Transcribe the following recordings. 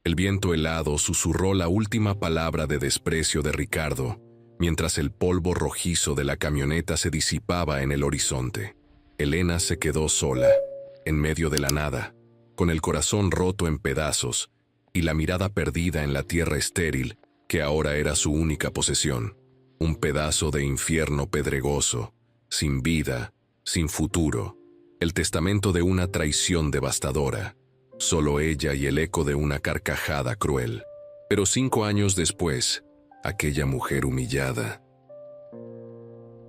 El viento helado susurró la última palabra de desprecio de Ricardo, mientras el polvo rojizo de la camioneta se disipaba en el horizonte. Elena se quedó sola, en medio de la nada, con el corazón roto en pedazos y la mirada perdida en la tierra estéril que ahora era su única posesión. Un pedazo de infierno pedregoso, sin vida, sin futuro, el testamento de una traición devastadora. Solo ella y el eco de una carcajada cruel. Pero 5 años después, aquella mujer humillada.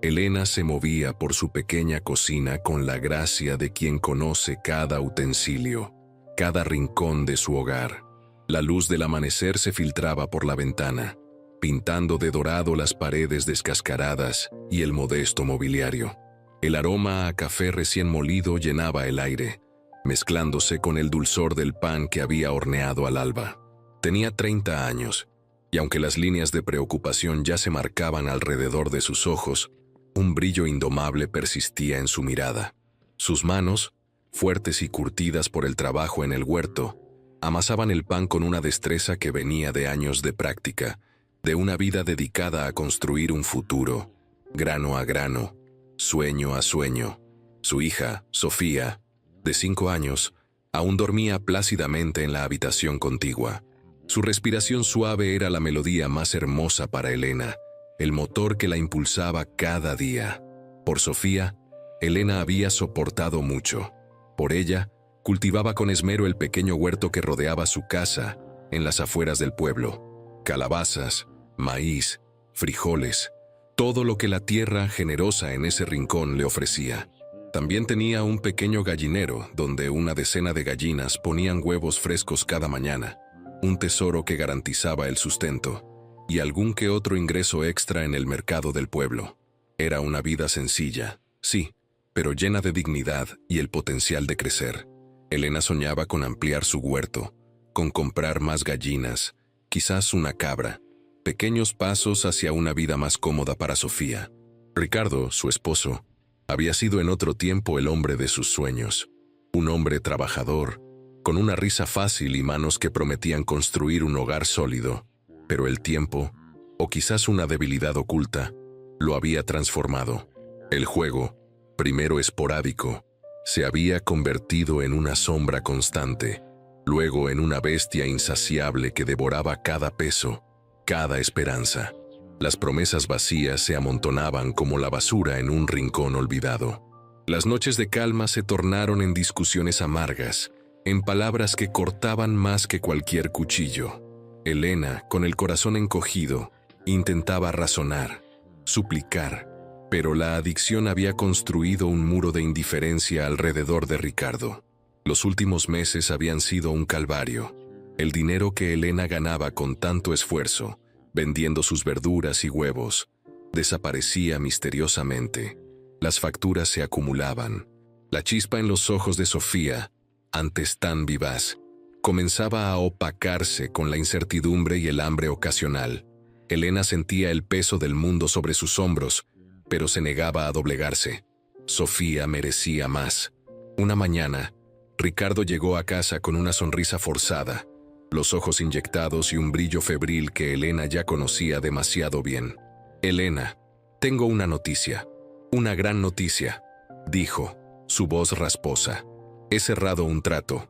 Elena se movía por su pequeña cocina con la gracia de quien conoce cada utensilio, cada rincón de su hogar. La luz del amanecer se filtraba por la ventana, pintando de dorado las paredes descascaradas y el modesto mobiliario. El aroma a café recién molido llenaba el aire, mezclándose con el dulzor del pan que había horneado al alba. Tenía 30 años, y aunque las líneas de preocupación ya se marcaban alrededor de sus ojos, un brillo indomable persistía en su mirada. Sus manos, fuertes y curtidas por el trabajo en el huerto, amasaban el pan con una destreza que venía de años de práctica, de una vida dedicada a construir un futuro, grano a grano, sueño a sueño. Su hija, Sofía, de 5 años, aún dormía plácidamente en la habitación contigua. Su respiración suave era la melodía más hermosa para Elena, el motor que la impulsaba cada día. Por Sofía, Elena había soportado mucho. Por ella, cultivaba con esmero el pequeño huerto que rodeaba su casa, en las afueras del pueblo. Calabazas, maíz, frijoles, todo lo que la tierra generosa en ese rincón le ofrecía. También tenía un pequeño gallinero donde una decena de gallinas ponían huevos frescos cada mañana, un tesoro que garantizaba el sustento, y algún que otro ingreso extra en el mercado del pueblo. Era una vida sencilla, sí, pero llena de dignidad y el potencial de crecer. Elena soñaba con ampliar su huerto, con comprar más gallinas, quizás una cabra, pequeños pasos hacia una vida más cómoda para Sofía. Ricardo, su esposo, había sido en otro tiempo el hombre de sus sueños, un hombre trabajador, con una risa fácil y manos que prometían construir un hogar sólido, pero el tiempo, o quizás una debilidad oculta, lo había transformado. El juego, primero esporádico, se había convertido en una sombra constante, luego en una bestia insaciable que devoraba cada peso, cada esperanza. Las promesas vacías se amontonaban como la basura en un rincón olvidado. Las noches de calma se tornaron en discusiones amargas, en palabras que cortaban más que cualquier cuchillo. Elena, con el corazón encogido, intentaba razonar, suplicar, pero la adicción había construido un muro de indiferencia alrededor de Ricardo. Los últimos meses habían sido un calvario. El dinero que Elena ganaba con tanto esfuerzo, vendiendo sus verduras y huevos, desaparecía misteriosamente. Las facturas se acumulaban. La chispa en los ojos de Sofía, antes tan vivaz, comenzaba a opacarse con la incertidumbre y el hambre ocasional. Elena sentía el peso del mundo sobre sus hombros, pero se negaba a doblegarse. Sofía merecía más. Una mañana, Ricardo llegó a casa con una sonrisa forzada, los ojos inyectados y un brillo febril que Elena ya conocía demasiado bien. «Elena, tengo una noticia, una gran noticia», dijo, su voz rasposa. «He cerrado un trato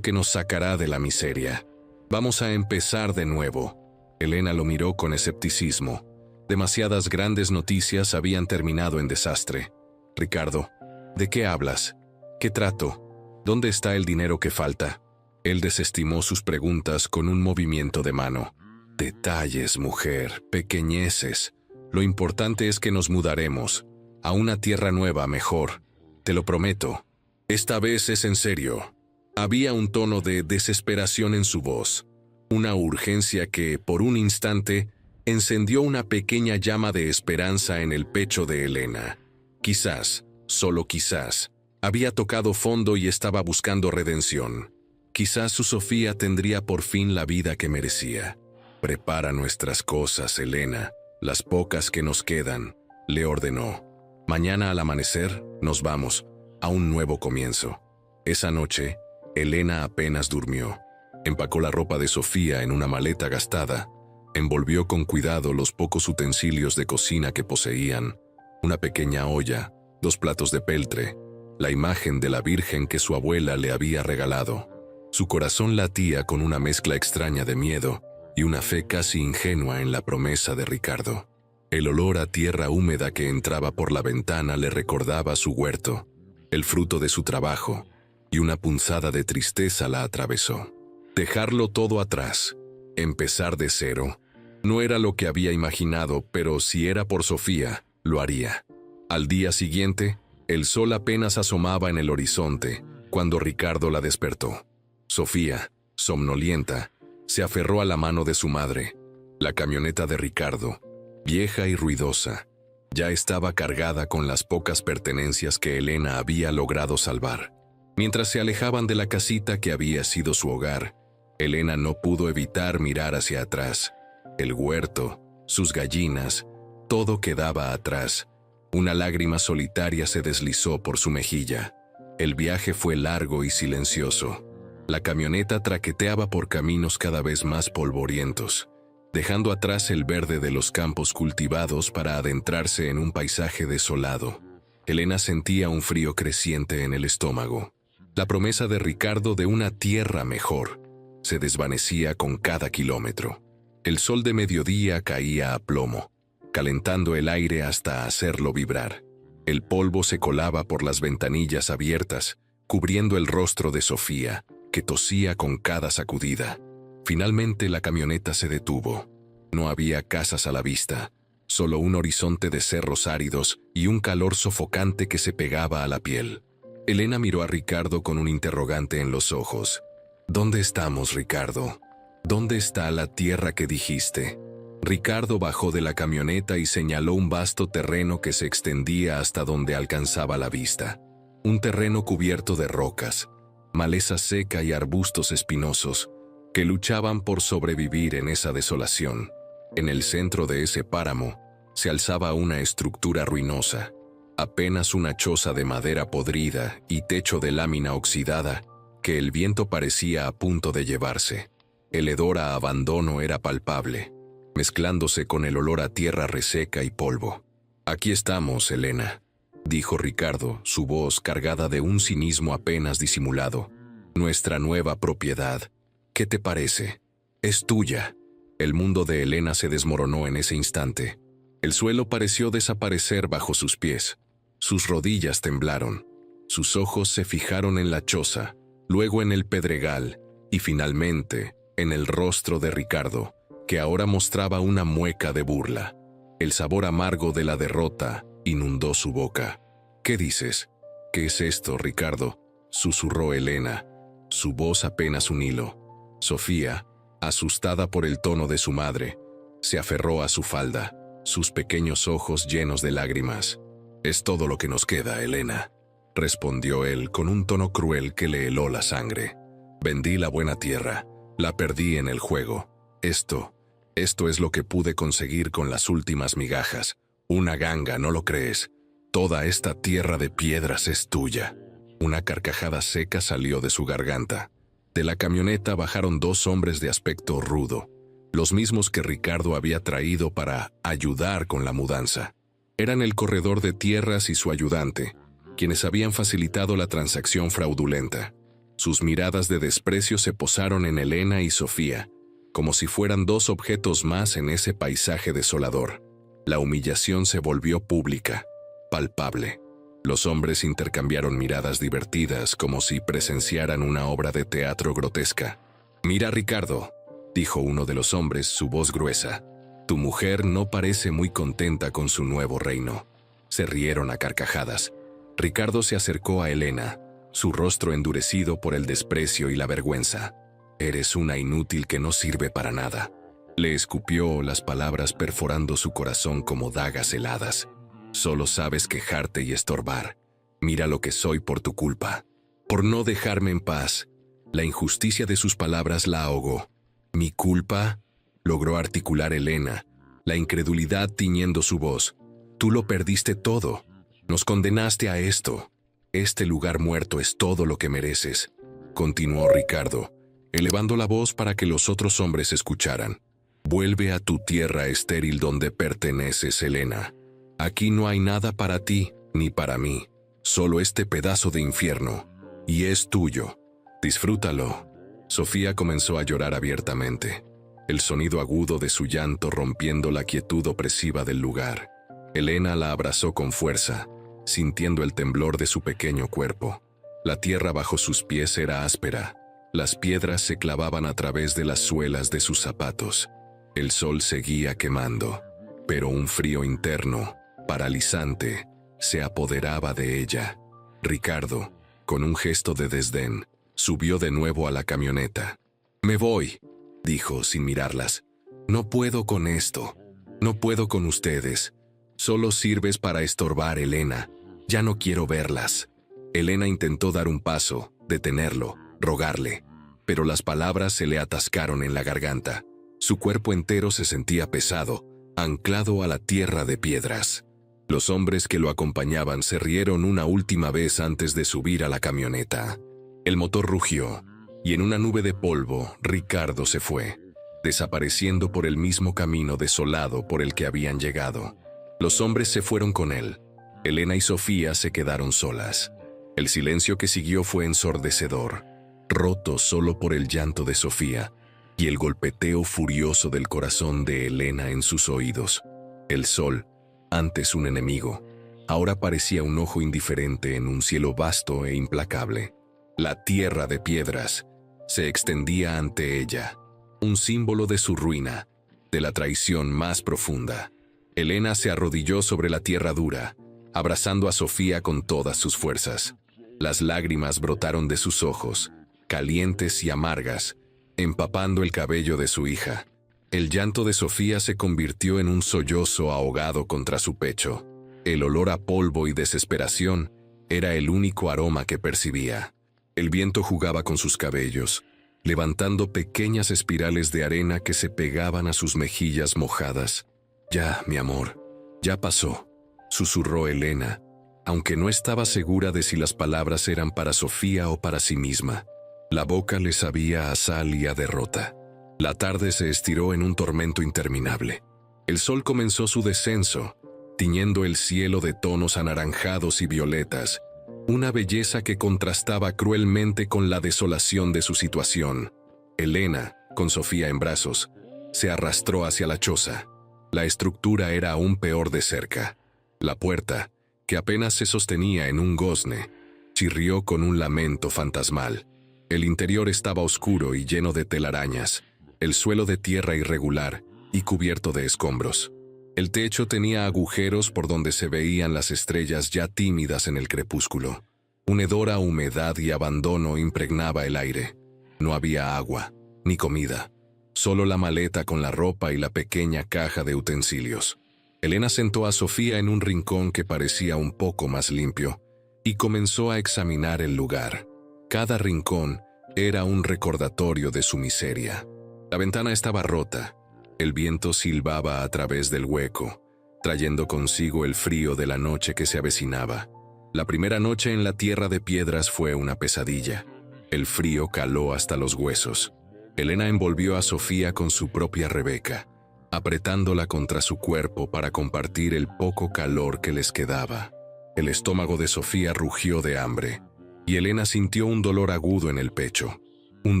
que nos sacará de la miseria. Vamos a empezar de nuevo». Elena lo miró con escepticismo. Demasiadas grandes noticias habían terminado en desastre. «Ricardo, ¿de qué hablas? ¿Qué trato? ¿Dónde está el dinero que falta?» Él desestimó sus preguntas con un movimiento de mano. «Detalles, mujer, pequeñeces. Lo importante es que nos mudaremos a una tierra nueva mejor. Te lo prometo. Esta vez es en serio». Había un tono de desesperación en su voz, una urgencia que, por un instante, encendió una pequeña llama de esperanza en el pecho de Elena. Quizás, solo quizás, había tocado fondo y estaba buscando redención. Quizás su Sofía tendría por fin la vida que merecía. «Prepara nuestras cosas, Elena, las pocas que nos quedan», le ordenó. «Mañana al amanecer nos vamos a un nuevo comienzo». Esa noche, Elena apenas durmió. Empacó la ropa de Sofía en una maleta gastada, envolvió con cuidado los pocos utensilios de cocina que poseían, una pequeña olla, 2 platos de peltre, la imagen de la Virgen que su abuela le había regalado. Su corazón latía con una mezcla extraña de miedo y una fe casi ingenua en la promesa de Ricardo. El olor a tierra húmeda que entraba por la ventana le recordaba su huerto, el fruto de su trabajo, y una punzada de tristeza la atravesó. Dejarlo todo atrás, empezar de cero, no era lo que había imaginado, pero si era por Sofía, lo haría. Al día siguiente, el sol apenas asomaba en el horizonte cuando Ricardo la despertó. Sofía, somnolienta, se aferró a la mano de su madre. La camioneta de Ricardo, vieja y ruidosa, ya estaba cargada con las pocas pertenencias que Elena había logrado salvar. Mientras se alejaban de la casita que había sido su hogar, Elena no pudo evitar mirar hacia atrás. El huerto, sus gallinas, todo quedaba atrás. Una lágrima solitaria se deslizó por su mejilla. El viaje fue largo y silencioso. La camioneta traqueteaba por caminos cada vez más polvorientos, dejando atrás el verde de los campos cultivados para adentrarse en un paisaje desolado. Elena sentía un frío creciente en el estómago. La promesa de Ricardo de una tierra mejor se desvanecía con cada kilómetro. El sol de mediodía caía a plomo, calentando el aire hasta hacerlo vibrar. El polvo se colaba por las ventanillas abiertas, cubriendo el rostro de Sofía, que tosía con cada sacudida. Finalmente la camioneta se detuvo. No había casas a la vista, solo un horizonte de cerros áridos y un calor sofocante que se pegaba a la piel. Elena miró a Ricardo con un interrogante en los ojos. ¿Dónde estamos, Ricardo? ¿Dónde está la tierra que dijiste? Ricardo bajó de la camioneta y señaló un vasto terreno que se extendía hasta donde alcanzaba la vista. Un terreno cubierto de rocas, maleza seca y arbustos espinosos, que luchaban por sobrevivir en esa desolación. En el centro de ese páramo se alzaba una estructura ruinosa, apenas una choza de madera podrida y techo de lámina oxidada que el viento parecía a punto de llevarse. El hedor a abandono era palpable, mezclándose con el olor a tierra reseca y polvo. «Aquí estamos, Elena», dijo Ricardo, su voz cargada de un cinismo apenas disimulado. «Nuestra nueva propiedad. ¿Qué te parece? Es tuya». El mundo de Elena se desmoronó en ese instante. El suelo pareció desaparecer bajo sus pies. Sus rodillas temblaron. Sus ojos se fijaron en la choza, luego en el pedregal y finalmente en el rostro de Ricardo, que ahora mostraba una mueca de burla. El sabor amargo de la derrota inundó su boca. «¿Qué dices? ¿Qué es esto, Ricardo?», susurró Elena, su voz apenas un hilo. Sofía, asustada por el tono de su madre, se aferró a su falda, sus pequeños ojos llenos de lágrimas. «Es todo lo que nos queda, Elena», respondió él con un tono cruel que le heló la sangre. «Vendí la buena tierra, la perdí en el juego. Esto es lo que pude conseguir con las últimas migajas. Una ganga, ¿no lo crees? Toda esta tierra de piedras es tuya». Una carcajada seca salió de su garganta. De la camioneta bajaron 2 hombres de aspecto rudo, los mismos que Ricardo había traído para ayudar con la mudanza. Eran el corredor de tierras y su ayudante, quienes habían facilitado la transacción fraudulenta. Sus miradas de desprecio se posaron en Elena y Sofía, como si fueran 2 objetos más en ese paisaje desolador. La humillación se volvió pública, palpable. Los hombres intercambiaron miradas divertidas como si presenciaran una obra de teatro grotesca. «Mira, Ricardo», dijo uno de los hombres, su voz gruesa. «Tu mujer no parece muy contenta con su nuevo reino». Se rieron a carcajadas. Ricardo se acercó a Elena, su rostro endurecido por el desprecio y la vergüenza. «Eres una inútil que no sirve para nada». Le escupió, las palabras perforando su corazón como dagas heladas. «Solo sabes quejarte y estorbar. Mira lo que soy por tu culpa, por no dejarme en paz». La injusticia de sus palabras la ahogó. «¿Mi culpa?», logró articular Elena, la incredulidad tiñendo su voz. «Tú lo perdiste todo. Nos condenaste a esto. Este lugar muerto es todo lo que mereces», continuó Ricardo, elevando la voz para que los otros hombres escucharan. «Vuelve a tu tierra estéril donde perteneces, Helena. Aquí no hay nada para ti ni para mí, solo este pedazo de infierno, y es tuyo. Disfrútalo». Sofía comenzó a llorar abiertamente, el sonido agudo de su llanto rompiendo la quietud opresiva del lugar. Helena la abrazó con fuerza, sintiendo el temblor de su pequeño cuerpo. La tierra bajo sus pies era áspera. Las piedras se clavaban a través de las suelas de sus zapatos. El sol seguía quemando, pero un frío interno, paralizante, se apoderaba de ella. Ricardo, con un gesto de desdén, subió de nuevo a la camioneta. «Me voy», dijo sin mirarlas. «No puedo con esto. No puedo con ustedes. Solo sirves para estorbar, Helena. Ya no quiero verlas». Helena intentó dar un paso, detenerlo, rogarle, pero las palabras se le atascaron en la garganta. Su cuerpo entero se sentía pesado, anclado a la tierra de piedras. Los hombres que lo acompañaban se rieron una última vez antes de subir a la camioneta. El motor rugió, y en una nube de polvo, Ricardo se fue, desapareciendo por el mismo camino desolado por el que habían llegado. Los hombres se fueron con él. Helena y Sofía se quedaron solas. El silencio que siguió fue ensordecedor, roto solo por el llanto de Sofía y el golpeteo furioso del corazón de Helena en sus oídos. El sol, antes un enemigo, ahora parecía un ojo indiferente en un cielo vasto e implacable. La tierra de piedras se extendía ante ella, un símbolo de su ruina, de la traición más profunda. Helena se arrodilló sobre la tierra dura, abrazando a Sofía con todas sus fuerzas. Las lágrimas brotaron de sus ojos, calientes y amargas, empapando el cabello de su hija. El llanto de Sofía se convirtió en un sollozo ahogado contra su pecho. El olor a polvo y desesperación era el único aroma que percibía. El viento jugaba con sus cabellos, levantando pequeñas espirales de arena que se pegaban a sus mejillas mojadas. «Ya, mi amor, ya pasó», susurró Helena, aunque no estaba segura de si las palabras eran para Sofía o para sí misma. La boca le sabía a sal y a derrota. La tarde se estiró en un tormento interminable. El sol comenzó su descenso, tiñendo el cielo de tonos anaranjados y violetas, una belleza que contrastaba cruelmente con la desolación de su situación. Helena, con Sofía en brazos, se arrastró hacia la choza. La estructura era aún peor de cerca. La puerta, que apenas se sostenía en un gozne, chirrió con un lamento fantasmal. El interior estaba oscuro y lleno de telarañas, el suelo de tierra irregular y cubierto de escombros. El techo tenía agujeros por donde se veían las estrellas ya tímidas en el crepúsculo. Un hedor a humedad y abandono impregnaba el aire. No había agua, ni comida, solo la maleta con la ropa y la pequeña caja de utensilios. Helena sentó a Sofía en un rincón que parecía un poco más limpio y comenzó a examinar el lugar. Cada rincón era un recordatorio de su miseria. La ventana estaba rota. El viento silbaba a través del hueco, trayendo consigo el frío de la noche que se avecinaba. La primera noche en la tierra de piedras fue una pesadilla. El frío caló hasta los huesos. Helena envolvió a Sofía con su propia Rebeca, apretándola contra su cuerpo para compartir el poco calor que les quedaba. El estómago de Sofía rugió de hambre, y Helena sintió un dolor agudo en el pecho, un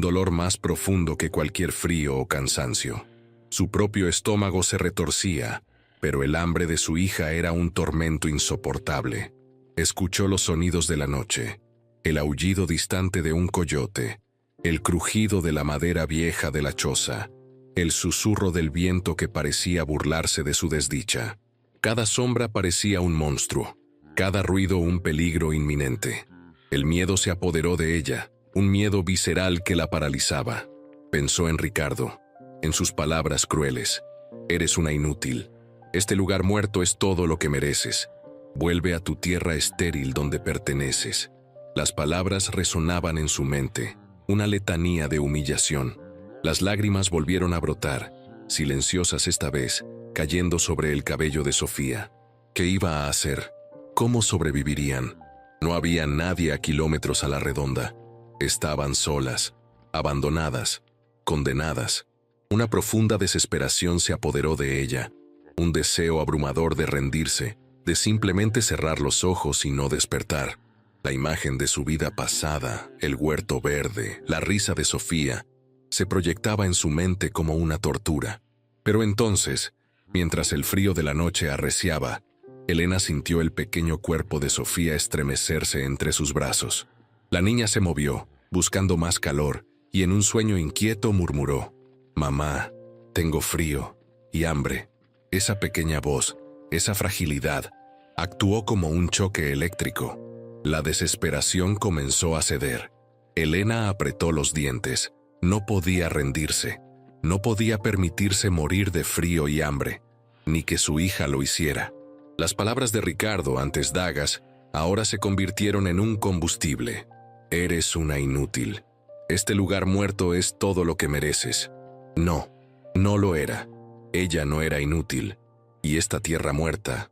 dolor más profundo que cualquier frío o cansancio. Su propio estómago se retorcía, pero el hambre de su hija era un tormento insoportable. Escuchó los sonidos de la noche, el aullido distante de un coyote, el crujido de la madera vieja de la choza, el susurro del viento que parecía burlarse de su desdicha. Cada sombra parecía un monstruo, cada ruido un peligro inminente. El miedo se apoderó de ella, un miedo visceral que la paralizaba. Pensó en Ricardo, en sus palabras crueles. «Eres una inútil. Este lugar muerto es todo lo que mereces. Vuelve a tu tierra estéril donde perteneces». Las palabras resonaban en su mente, una letanía de humillación. Las lágrimas volvieron a brotar, silenciosas esta vez, cayendo sobre el cabello de Sofía. ¿Qué iba a hacer? ¿Cómo sobrevivirían? No había nadie a kilómetros a la redonda. Estaban solas. abandonadas, condenadas. Una profunda desesperación se apoderó de ella, un deseo abrumador de rendirse, de simplemente cerrar los ojos y no despertar. La imagen de su vida pasada, el huerto verde, la risa de Sofía, se proyectaba en su mente como una tortura. Pero entonces, mientras el frío de la noche arreciaba, Elena sintió el pequeño cuerpo de Sofía estremecerse entre sus brazos. La niña se movió, buscando más calor, y en un sueño inquieto murmuró: «Mamá, tengo frío y hambre». Esa pequeña voz, esa fragilidad, actuó como un choque eléctrico. La desesperación comenzó a ceder. Elena apretó los dientes. No podía rendirse. No podía permitirse morir de frío y hambre, ni que su hija lo hiciera. Las palabras de Ricardo, antes dagas, ahora se convirtieron en un combustible. «Eres una inútil. Este lugar muerto es todo lo que mereces». No, no lo era. Ella no era inútil. Y esta tierra muerta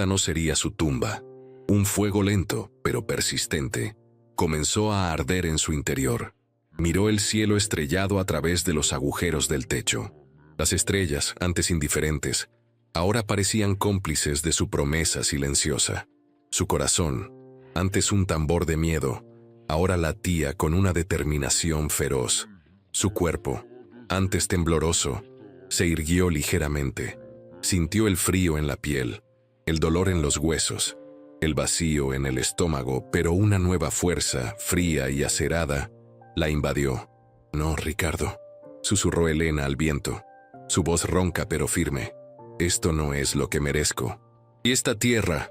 no sería su tumba. Un fuego lento, pero persistente, comenzó a arder en su interior. Miró el cielo estrellado a través de los agujeros del techo. Las estrellas, antes indiferentes, ahora parecían cómplices de su promesa silenciosa. Su corazón, antes un tambor de miedo, ahora latía con una determinación feroz. Su cuerpo, antes tembloroso, se irguió ligeramente. Sintió el frío en la piel, el dolor en los huesos, el vacío en el estómago, pero una nueva fuerza, fría y acerada, la invadió. «No, Ricardo», susurró Elena al viento, su voz ronca pero firme. «Esto no es lo que merezco. Y esta tierra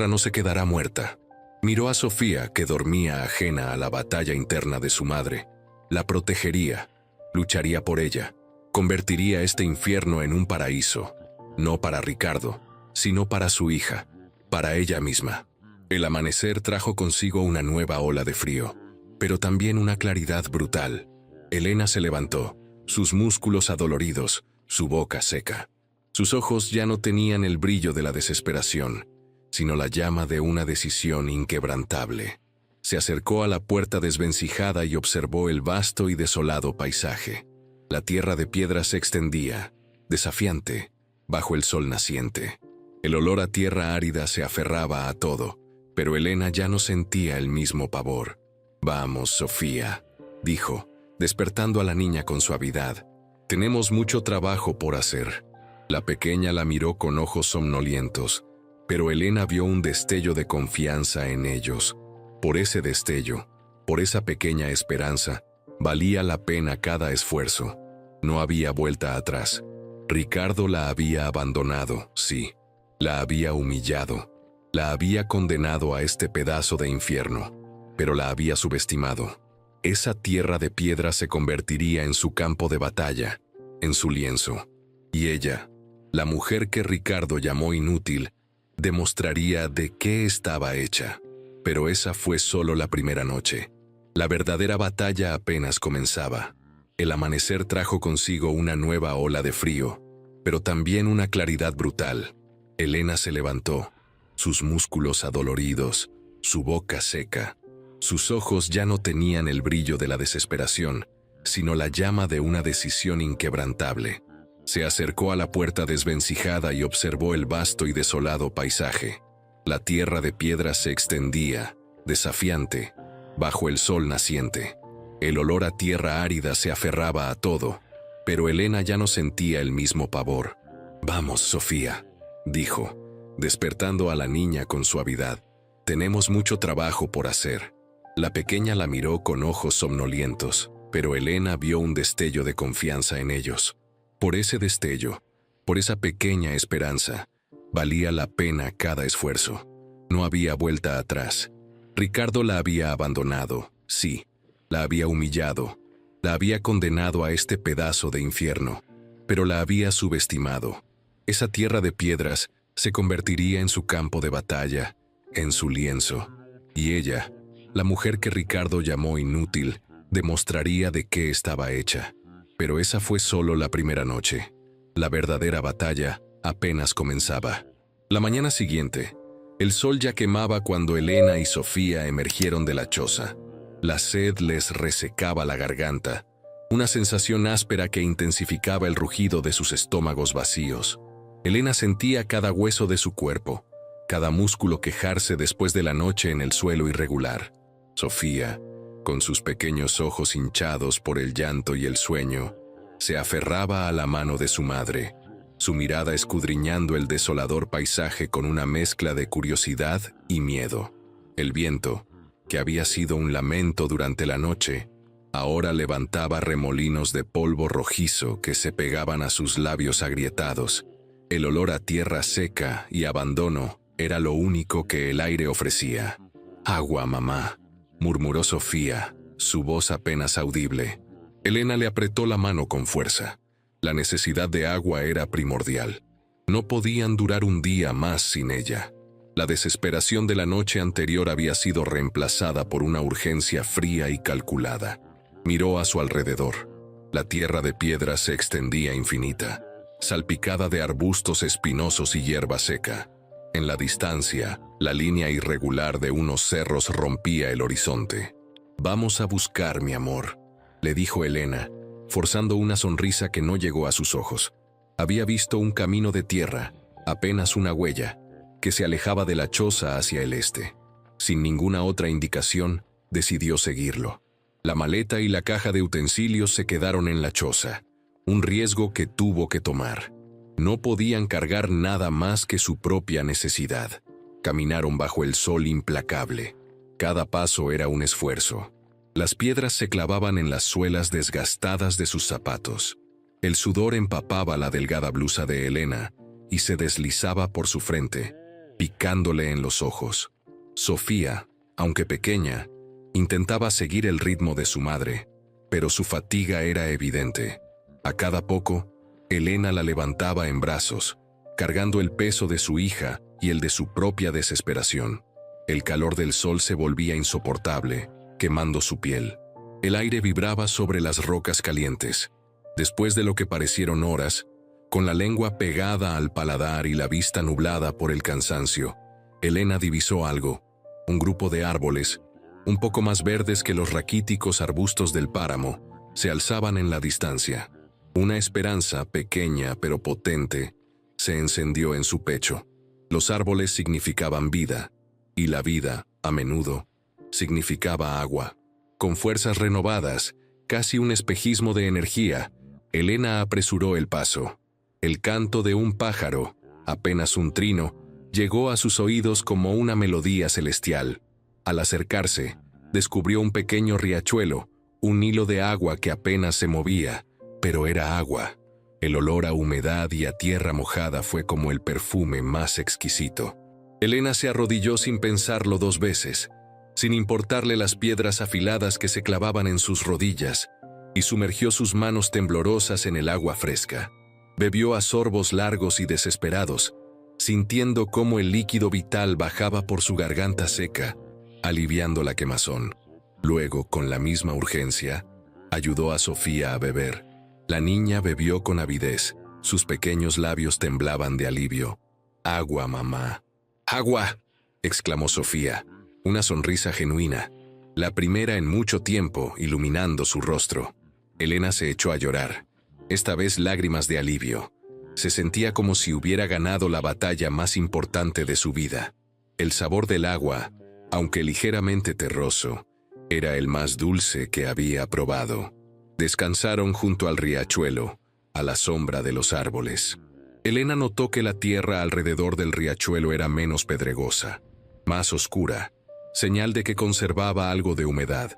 no se quedará muerta». Miró a Sofía, que dormía ajena a la batalla interna de su madre. La protegería, lucharía por ella, convertiría este infierno en un paraíso, no para Ricardo, sino para su hija, para ella misma. El amanecer trajo consigo una nueva ola de frío, pero también una claridad brutal. Elena se levantó, sus músculos adoloridos, su boca seca. Sus ojos ya no tenían el brillo de la desesperación, sino la llama de una decisión inquebrantable. Se acercó a la puerta desvencijada y observó el vasto y desolado paisaje. La tierra de piedra se extendía, desafiante, bajo el sol naciente. El olor a tierra árida se aferraba a todo, pero Elena ya no sentía el mismo pavor. «Vamos, Sofía», dijo, despertando a la niña con suavidad. «Tenemos mucho trabajo por hacer». La pequeña la miró con ojos somnolientos, pero Elena vio un destello de confianza en ellos. Por ese destello, por esa pequeña esperanza, valía la pena cada esfuerzo. No había vuelta atrás. Ricardo la había abandonado, sí. La había humillado. La había condenado a este pedazo de infierno, pero la había subestimado. Esa tierra de piedra se convertiría en su campo de batalla, en su lienzo. Y ella, la mujer que Ricardo llamó inútil, demostraría de qué estaba hecha. Pero esa fue solo la primera noche. La verdadera batalla apenas comenzaba. El amanecer trajo consigo una nueva ola de frío, pero también una claridad brutal. Elena se levantó, sus músculos adoloridos, su boca seca. Sus ojos ya no tenían el brillo de la desesperación, sino la llama de una decisión inquebrantable. Se acercó a la puerta desvencijada y observó el vasto y desolado paisaje. La tierra de piedra se extendía, desafiante, bajo el sol naciente. El olor a tierra árida se aferraba a todo, pero Elena ya no sentía el mismo pavor. «Vamos, Sofía», dijo, despertando a la niña con suavidad. «Tenemos mucho trabajo por hacer». La pequeña la miró con ojos somnolientos, pero Elena vio un destello de confianza en ellos. Por ese destello, por esa pequeña esperanza, valía la pena cada esfuerzo. No había vuelta atrás. Ricardo la había abandonado, sí, la había humillado, la había condenado a este pedazo de infierno, pero la había subestimado. Esa tierra de piedras se convertiría en su campo de batalla, en su lienzo, y ella, la mujer que Ricardo llamó inútil, demostraría de qué estaba hecha. Pero esa fue solo la primera noche. La verdadera batalla apenas comenzaba. La mañana siguiente, el sol ya quemaba cuando Elena y Sofía emergieron de la choza. La sed les resecaba la garganta, una sensación áspera que intensificaba el rugido de sus estómagos vacíos. Elena sentía cada hueso de su cuerpo, cada músculo quejarse después de la noche en el suelo irregular. Sofía, con sus pequeños ojos hinchados por el llanto y el sueño, se aferraba a la mano de su madre, su mirada escudriñando el desolador paisaje con una mezcla de curiosidad y miedo. El viento, que había sido un lamento durante la noche, ahora levantaba remolinos de polvo rojizo que se pegaban a sus labios agrietados. El olor a tierra seca y abandono era lo único que el aire ofrecía. «Agua, mamá», murmuró Sofía, su voz apenas audible. Elena le apretó la mano con fuerza. La necesidad de agua era primordial. No podían durar un día más sin ella. La desesperación de la noche anterior había sido reemplazada por una urgencia fría y calculada. Miró a su alrededor. La tierra de piedra se extendía infinita, salpicada de arbustos espinosos y hierba seca. En la distancia, la línea irregular de unos cerros rompía el horizonte. «Vamos a buscar, mi amor», le dijo Elena, forzando una sonrisa que no llegó a sus ojos. Había visto un camino de tierra, apenas una huella, que se alejaba de la choza hacia el este. Sin ninguna otra indicación, decidió seguirlo. La maleta y la caja de utensilios se quedaron en la choza, un riesgo que tuvo que tomar. No podían cargar nada más que su propia necesidad. Caminaron bajo el sol implacable. Cada paso era un esfuerzo. Las piedras se clavaban en las suelas desgastadas de sus zapatos. El sudor empapaba la delgada blusa de Elena y se deslizaba por su frente, picándole en los ojos. Sofía, aunque pequeña, intentaba seguir el ritmo de su madre, pero su fatiga era evidente. A cada poco, Elena la levantaba en brazos, cargando el peso de su hija y el de su propia desesperación. El calor del sol se volvía insoportable, quemando su piel. El aire vibraba sobre las rocas calientes. Después de lo que parecieron horas, con la lengua pegada al paladar y la vista nublada por el cansancio, Elena divisó algo, un grupo de árboles, un poco más verdes que los raquíticos arbustos del páramo, se alzaban en la distancia. Una esperanza, pequeña pero potente, se encendió en su pecho. Los árboles significaban vida, y la vida, a menudo, significaba agua. Con fuerzas renovadas, casi un espejismo de energía, Elena apresuró el paso. El canto de un pájaro, apenas un trino, llegó a sus oídos como una melodía celestial. Al acercarse, descubrió un pequeño riachuelo, un hilo de agua que apenas se movía, pero era agua. El olor a humedad y a tierra mojada fue como el perfume más exquisito. Elena se arrodilló sin pensarlo 2 veces, sin importarle las piedras afiladas que se clavaban en sus rodillas, y sumergió sus manos temblorosas en el agua fresca. Bebió a sorbos largos y desesperados, sintiendo cómo el líquido vital bajaba por su garganta seca, aliviando la quemazón. Luego, con la misma urgencia, ayudó a Sofía a beber. La niña bebió con avidez, sus pequeños labios temblaban de alivio. «Agua, mamá». «¡Agua!», exclamó Sofía, una sonrisa genuina, la primera en mucho tiempo, iluminando su rostro. Elena se echó a llorar, esta vez lágrimas de alivio. Se sentía como si hubiera ganado la batalla más importante de su vida. El sabor del agua, aunque ligeramente terroso, era el más dulce que había probado. Descansaron junto al riachuelo, a la sombra de los árboles. Elena notó que la tierra alrededor del riachuelo era menos pedregosa, más oscura, señal de que conservaba algo de humedad.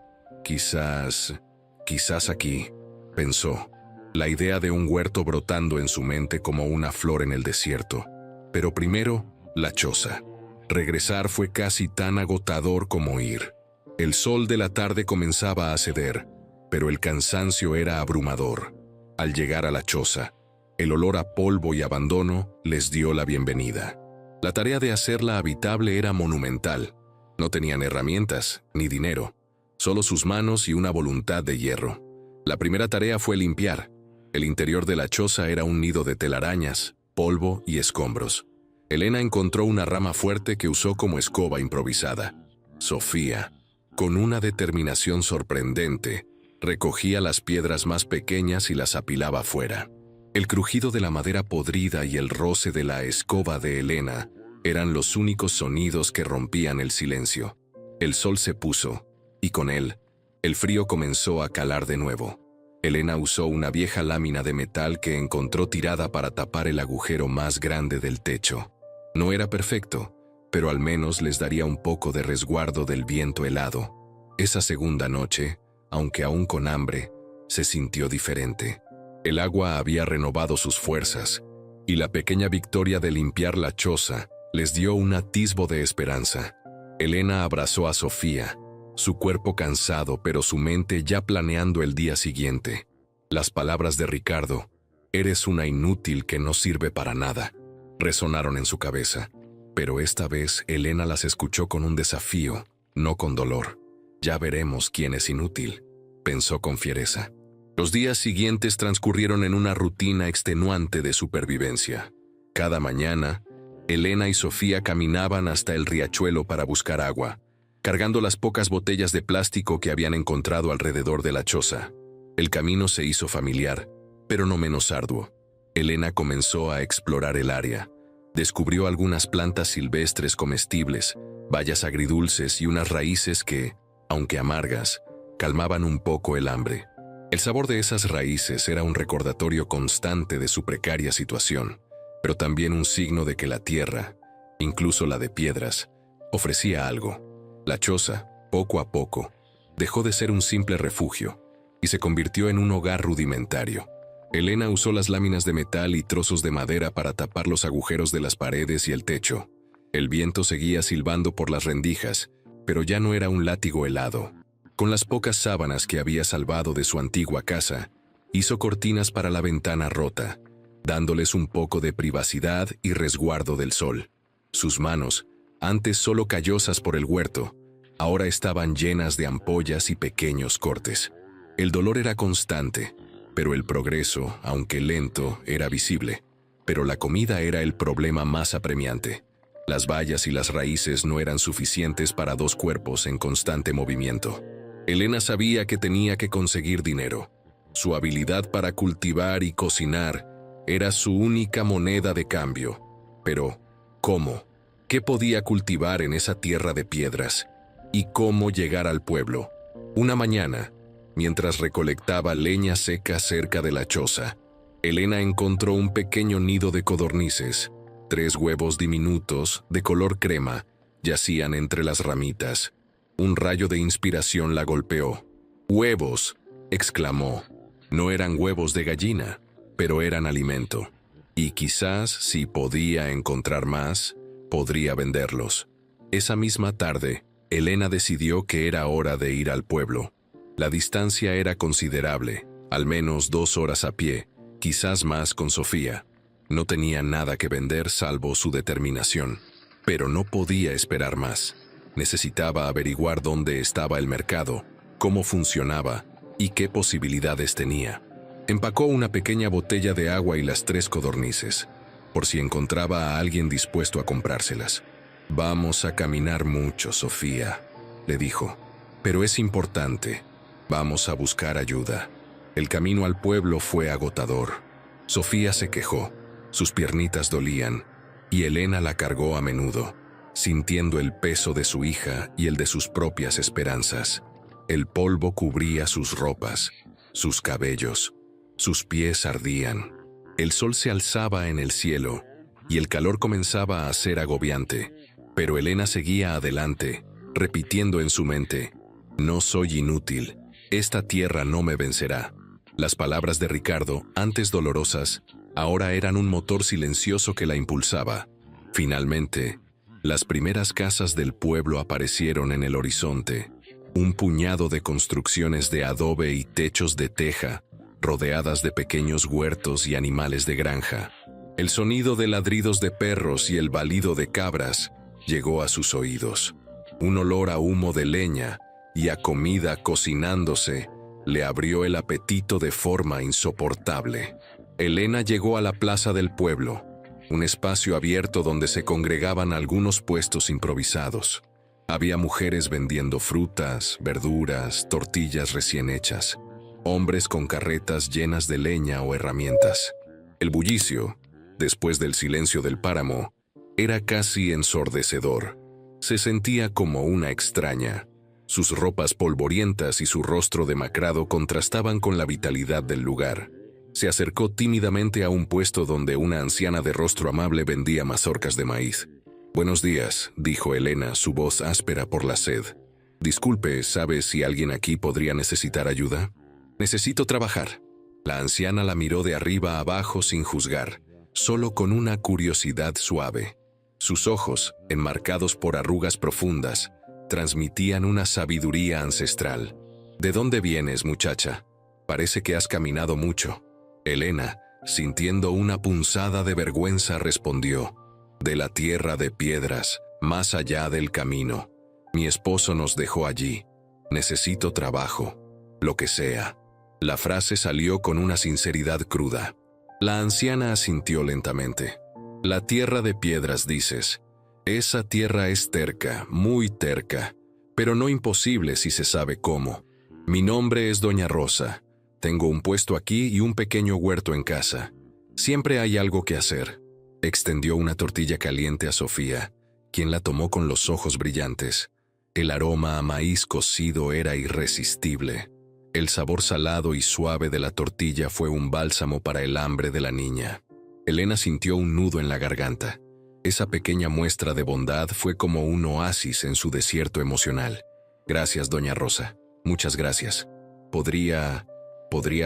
Quizás aquí, pensó, la idea de un huerto brotando en su mente como una flor en el desierto. Pero primero, la choza. Regresar fue casi tan agotador como ir. El sol de la tarde comenzaba a ceder, pero el cansancio era abrumador. Al llegar a la choza, el olor a polvo y abandono les dio la bienvenida. La tarea de hacerla habitable era monumental. No tenían herramientas, ni dinero, solo sus manos y una voluntad de hierro. La primera tarea fue limpiar. El interior de la choza era un nido de telarañas, polvo y escombros. Elena encontró una rama fuerte que usó como escoba improvisada. Sofía, Con una determinación sorprendente, recogía las piedras más pequeñas y las apilaba afuera. El crujido de la madera podrida y el roce de la escoba de Elena eran los únicos sonidos que rompían el silencio. El sol se puso, y con él, el frío comenzó a calar de nuevo. Elena usó una vieja lámina de metal que encontró tirada para tapar el agujero más grande del techo. No era perfecto, pero al menos les daría un poco de resguardo del viento helado. Esa segunda noche, aunque aún con hambre, se sintió diferente. El agua había renovado sus fuerzas, y la pequeña victoria de limpiar la choza les dio un atisbo de esperanza. Elena abrazó a Sofía, su cuerpo cansado pero su mente ya planeando el día siguiente. Las palabras de Ricardo, «Eres una inútil que no sirve para nada», resonaron en su cabeza. Pero esta vez Elena las escuchó con un desafío, no con dolor. «Ya veremos quién es inútil», pensó con fiereza. Los días siguientes transcurrieron en una rutina extenuante de supervivencia. Cada mañana, Elena y Sofía caminaban hasta el riachuelo para buscar agua, cargando las pocas botellas de plástico que habían encontrado alrededor de la choza. El camino se hizo familiar, pero no menos arduo. Elena comenzó a explorar el área. Descubrió algunas plantas silvestres comestibles, bayas agridulces y unas raíces que, aunque amargas, calmaban un poco el hambre. El sabor de esas raíces era un recordatorio constante de su precaria situación, pero también un signo de que la tierra, incluso la de piedras, ofrecía algo. La choza, poco a poco, dejó de ser un simple refugio y se convirtió en un hogar rudimentario. Elena usó las láminas de metal y trozos de madera para tapar los agujeros de las paredes y el techo. El viento seguía silbando por las rendijas, pero ya no era un látigo helado. Con las pocas sábanas que había salvado de su antigua casa, hizo cortinas para la ventana rota, dándoles un poco de privacidad y resguardo del sol. Sus manos, antes solo callosas por el huerto, ahora estaban llenas de ampollas y pequeños cortes. El dolor era constante, pero el progreso, aunque lento, era visible. Pero la comida era el problema más apremiante. Las bayas y las raíces no eran suficientes para dos cuerpos en constante movimiento. Elena sabía que tenía que conseguir dinero. Su habilidad para cultivar y cocinar era su única moneda de cambio. Pero, ¿cómo? ¿Qué podía cultivar en esa tierra de piedras? ¿Y cómo llegar al pueblo? Una mañana, mientras recolectaba leña seca cerca de la choza, Elena encontró un pequeño nido de codornices. 3 huevos diminutos, de color crema, yacían entre las ramitas. Un rayo de inspiración la golpeó. «¡Huevos!», exclamó. No eran huevos de gallina, pero eran alimento. Y quizás, si podía encontrar más, podría venderlos. Esa misma tarde, Elena decidió que era hora de ir al pueblo. La distancia era considerable, al menos 2 horas a pie, quizás más con Sofía. No tenía nada que vender salvo su determinación, pero no podía esperar más. Necesitaba averiguar dónde estaba el mercado, cómo funcionaba y qué posibilidades tenía. Empacó una pequeña botella de agua y las 3 codornices, por si encontraba a alguien dispuesto a comprárselas. «Vamos a caminar mucho, Sofía», le dijo, «pero es importante. Vamos a buscar ayuda». El camino al pueblo fue agotador. Sofía se quejó, sus piernitas dolían, y Elena la cargó a menudo, sintiendo el peso de su hija y el de sus propias esperanzas. El polvo cubría sus ropas, sus cabellos, sus pies ardían. El sol se alzaba en el cielo, y el calor comenzaba a ser agobiante. Pero Elena seguía adelante, repitiendo en su mente, «No soy inútil, esta tierra no me vencerá». Las palabras de Ricardo, antes dolorosas, ahora eran un motor silencioso que la impulsaba. Finalmente, las primeras casas del pueblo aparecieron en el horizonte. Un puñado de construcciones de adobe y techos de teja, rodeadas de pequeños huertos y animales de granja. El sonido de ladridos de perros y el balido de cabras llegó a sus oídos. Un olor a humo de leña y a comida cocinándose le abrió el apetito de forma insoportable. Elena llegó a la plaza del pueblo, un espacio abierto donde se congregaban algunos puestos improvisados. Había mujeres vendiendo frutas, verduras, tortillas recién hechas, hombres con carretas llenas de leña o herramientas. El bullicio, después del silencio del páramo, era casi ensordecedor. Se sentía como una extraña. Sus ropas polvorientas y su rostro demacrado contrastaban con la vitalidad del lugar. Se acercó tímidamente a un puesto donde una anciana de rostro amable vendía mazorcas de maíz. «Buenos días», dijo Elena, su voz áspera por la sed. «Disculpe, ¿sabe si alguien aquí podría necesitar ayuda?» «Necesito trabajar». La anciana la miró de arriba a abajo sin juzgar, solo con una curiosidad suave. Sus ojos, enmarcados por arrugas profundas, transmitían una sabiduría ancestral. «¿De dónde vienes, muchacha? Parece que has caminado mucho». Elena, sintiendo una punzada de vergüenza, respondió: «De la tierra de piedras, más allá del camino. Mi esposo nos dejó allí. Necesito trabajo, lo que sea». La frase salió con una sinceridad cruda. La anciana asintió lentamente. «La tierra de piedras, dices. Esa tierra es terca, muy terca, pero no imposible si se sabe cómo. Mi nombre es Doña Rosa. Tengo un puesto aquí y un pequeño huerto en casa. Siempre hay algo que hacer». Extendió una tortilla caliente a Sofía, quien la tomó con los ojos brillantes. El aroma a maíz cocido era irresistible. El sabor salado y suave de la tortilla fue un bálsamo para el hambre de la niña. Elena sintió un nudo en la garganta. Esa pequeña muestra de bondad fue como un oasis en su desierto emocional. «Gracias, Doña Rosa. Muchas gracias. ¿Podría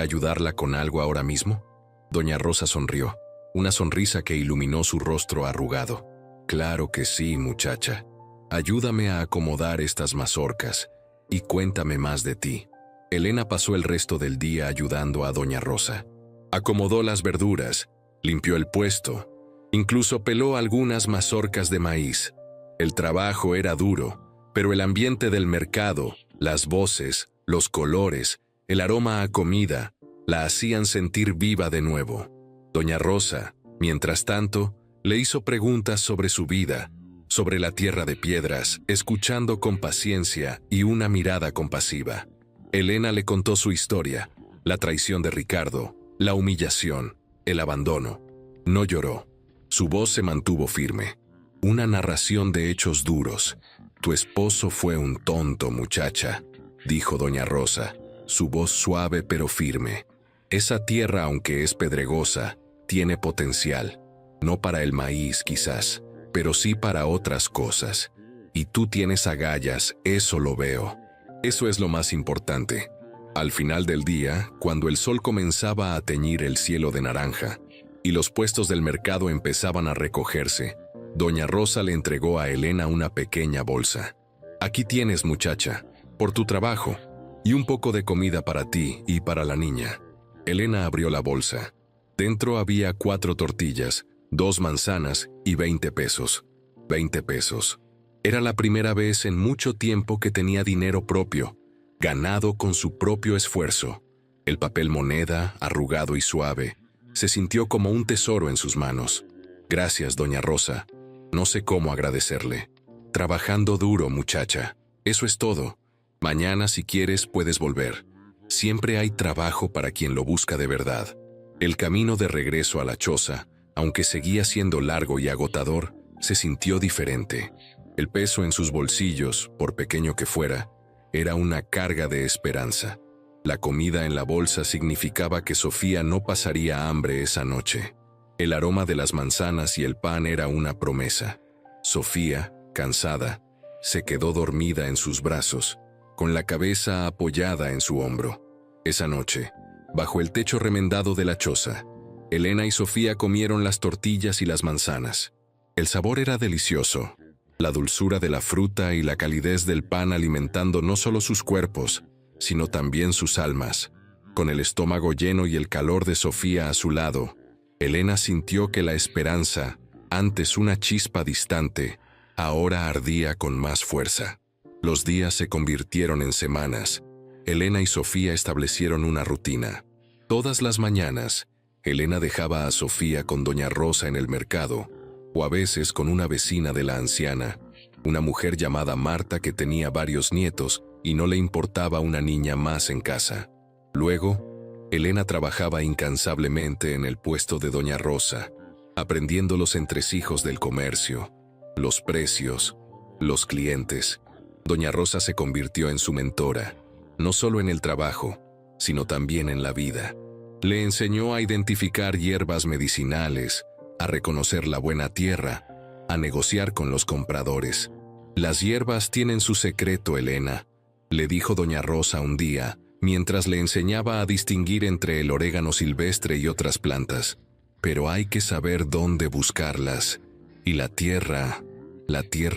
ayudarla con algo ahora mismo?» Doña Rosa sonrió, una sonrisa que iluminó su rostro arrugado. «Claro que sí, muchacha. Ayúdame a acomodar estas mazorcas y cuéntame más de ti». Elena pasó el resto del día ayudando a Doña Rosa. Acomodó las verduras, limpió el puesto, incluso peló algunas mazorcas de maíz. El trabajo era duro, pero el ambiente del mercado, las voces, los colores, el aroma a comida, la hacían sentir viva de nuevo. Doña Rosa, mientras tanto, le hizo preguntas sobre su vida, sobre la tierra de piedras, escuchando con paciencia y una mirada compasiva. Elena le contó su historia, la traición de Ricardo, la humillación, el abandono. No lloró. Su voz se mantuvo firme. Una narración de hechos duros. «Tu esposo fue un tonto, muchacha», dijo Doña Rosa, su voz suave pero firme. «Esa tierra, aunque es pedregosa, tiene potencial. No para el maíz, quizás, pero sí para otras cosas. Y tú tienes agallas, eso lo veo. Eso es lo más importante». Al final del día, cuando el sol comenzaba a teñir el cielo de naranja y los puestos del mercado empezaban a recogerse, Doña Rosa le entregó a Elena una pequeña bolsa. «Aquí tienes, muchacha, por tu trabajo, y un poco de comida para ti y para la niña». Elena abrió la bolsa. Dentro había 4 tortillas, 2 manzanas y 20 pesos. 20 pesos. Era la primera vez en mucho tiempo que tenía dinero propio, ganado con su propio esfuerzo. El papel moneda, arrugado y suave, se sintió como un tesoro en sus manos. «Gracias, Doña Rosa. No sé cómo agradecerle. Trabajando duro, muchacha. Eso es todo. Mañana, si quieres, puedes volver. Siempre hay trabajo para quien lo busca de verdad». El camino de regreso a la choza, aunque seguía siendo largo y agotador, se sintió diferente. El peso en sus bolsillos, por pequeño que fuera, era una carga de esperanza. La comida en la bolsa significaba que Sofía no pasaría hambre esa noche. El aroma de las manzanas y el pan era una promesa. Sofía, cansada, se quedó dormida en sus brazos, con la cabeza apoyada en su hombro. Esa noche, bajo el techo remendado de la choza, Elena y Sofía comieron las tortillas y las manzanas. El sabor era delicioso. La dulzura de la fruta y la calidez del pan alimentando no solo sus cuerpos, sino también sus almas. Con el estómago lleno y el calor de Sofía a su lado, Elena sintió que la esperanza, antes una chispa distante, ahora ardía con más fuerza. Los días se convirtieron en semanas. Elena y Sofía establecieron una rutina. Todas las mañanas, Elena dejaba a Sofía con Doña Rosa en el mercado, o a veces con una vecina de la anciana, una mujer llamada Marta que tenía varios nietos y no le importaba una niña más en casa. Luego, Elena trabajaba incansablemente en el puesto de Doña Rosa, aprendiendo los entresijos del comercio, los precios, los clientes. Doña Rosa se convirtió en su mentora, no solo en el trabajo, sino también en la vida. Le enseñó a identificar hierbas medicinales, a reconocer la buena tierra, a negociar con los compradores. «Las hierbas tienen su secreto, Elena», le dijo Doña Rosa un día, mientras le enseñaba a distinguir entre el orégano silvestre y otras plantas. «Pero hay que saber dónde buscarlas. Y la tierra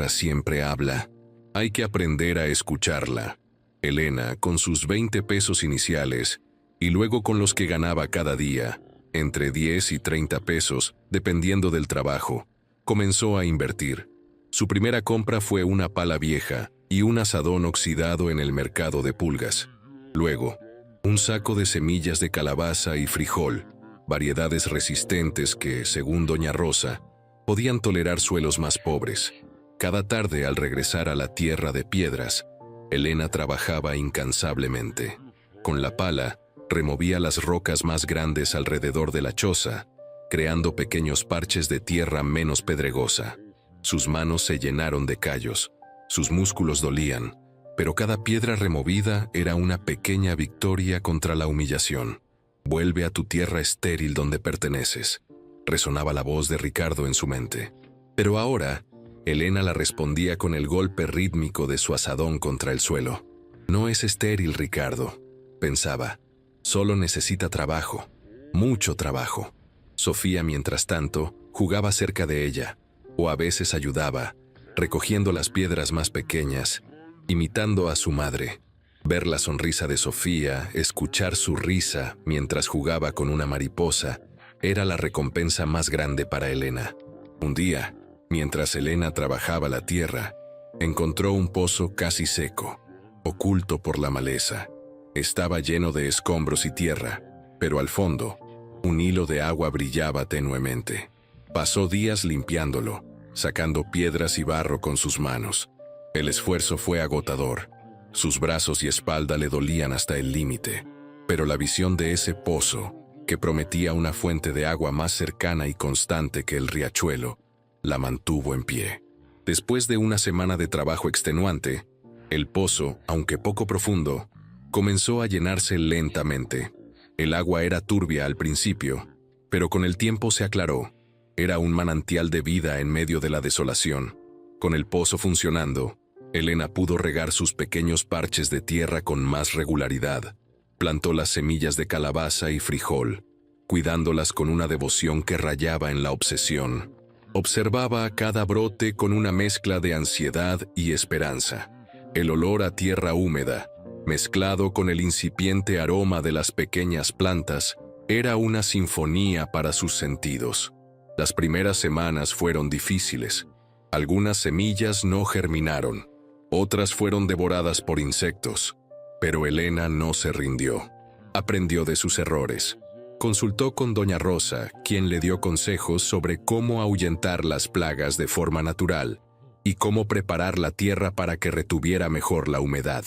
siempre habla. Hay que aprender a escucharla». Elena, con sus 20 pesos iniciales, y luego con los que ganaba cada día, entre 10 y 30 pesos, dependiendo del trabajo, comenzó a invertir. Su primera compra fue una pala vieja y un azadón oxidado en el mercado de Pulgas. Luego, un saco de semillas de calabaza y frijol, variedades resistentes que, según Doña Rosa, podían tolerar suelos más pobres. Cada tarde, al regresar a la tierra de piedras, Elena trabajaba incansablemente. Con la pala, removía las rocas más grandes alrededor de la choza, creando pequeños parches de tierra menos pedregosa. Sus manos se llenaron de callos, sus músculos dolían, pero cada piedra removida era una pequeña victoria contra la humillación. «Vuelve a tu tierra estéril donde perteneces», resonaba la voz de Ricardo en su mente. Pero ahora, Elena la respondía con el golpe rítmico de su azadón contra el suelo. «No es estéril, Ricardo», pensaba. «Solo necesita trabajo, mucho trabajo». Sofía, mientras tanto, jugaba cerca de ella, o a veces ayudaba, recogiendo las piedras más pequeñas, imitando a su madre. Ver la sonrisa de Sofía, escuchar su risa mientras jugaba con una mariposa, era la recompensa más grande para Elena. Un día, mientras Elena trabajaba la tierra, encontró un pozo casi seco, oculto por la maleza. Estaba lleno de escombros y tierra, pero al fondo, un hilo de agua brillaba tenuemente. Pasó días limpiándolo, sacando piedras y barro con sus manos. El esfuerzo fue agotador. Sus brazos y espalda le dolían hasta el límite. Pero la visión de ese pozo, que prometía una fuente de agua más cercana y constante que el riachuelo, la mantuvo en pie. Después de una semana de trabajo extenuante, el pozo, aunque poco profundo, comenzó a llenarse lentamente. El agua era turbia al principio, pero con el tiempo se aclaró. Era un manantial de vida en medio de la desolación. Con el pozo funcionando, Elena pudo regar sus pequeños parches de tierra con más regularidad. Plantó las semillas de calabaza y frijol, cuidándolas con una devoción que rayaba en la obsesión. Observaba cada brote con una mezcla de ansiedad y esperanza. El olor a tierra húmeda, mezclado con el incipiente aroma de las pequeñas plantas, era una sinfonía para sus sentidos. Las primeras semanas fueron difíciles. Algunas semillas no germinaron, otras fueron devoradas por insectos. Pero Elena no se rindió. Aprendió de sus errores. Consultó con Doña Rosa, quien le dio consejos sobre cómo ahuyentar las plagas de forma natural y cómo preparar la tierra para que retuviera mejor la humedad.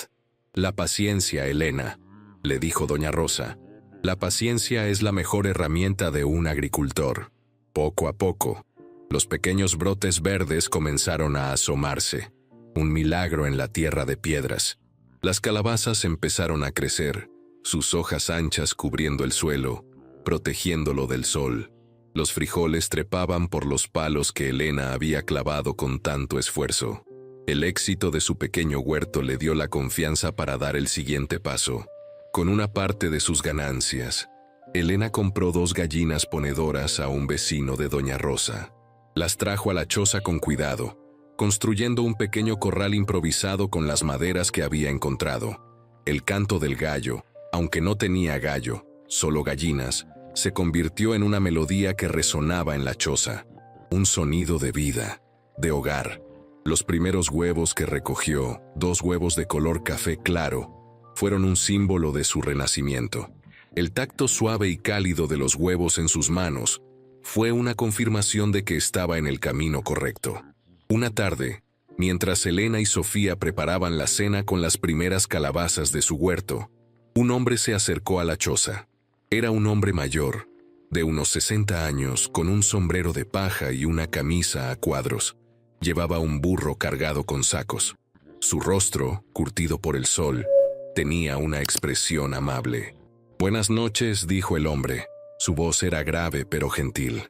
«La paciencia, Elena», le dijo Doña Rosa. «La paciencia es la mejor herramienta de un agricultor». Poco a poco, los pequeños brotes verdes comenzaron a asomarse. Un milagro en la tierra de piedras. Las calabazas empezaron a crecer, sus hojas anchas cubriendo el suelo, protegiéndolo del sol. Los frijoles trepaban por los palos que Elena había clavado con tanto esfuerzo. El éxito de su pequeño huerto le dio la confianza para dar el siguiente paso. Con una parte de sus ganancias, Elena compró 2 gallinas ponedoras a un vecino de Doña Rosa. Las trajo a la choza con cuidado, construyendo un pequeño corral improvisado con las maderas que había encontrado. El canto del gallo, aunque no tenía gallo, solo gallinas, se convirtió en una melodía que resonaba en la choza. Un sonido de vida, de hogar. Los primeros huevos que recogió, 2 huevos de color café claro, fueron un símbolo de su renacimiento. El tacto suave y cálido de los huevos en sus manos fue una confirmación de que estaba en el camino correcto. Una tarde, Mientras Elena y Sofía preparaban la cena con las primeras calabazas de su huerto, un hombre se acercó a la choza. Era un hombre mayor, de unos 60 años, con un sombrero de paja y una camisa a cuadros. Llevaba un burro cargado con sacos. Su rostro, curtido por el sol, tenía una expresión amable. «Buenas noches», dijo el hombre. Su voz era grave pero gentil.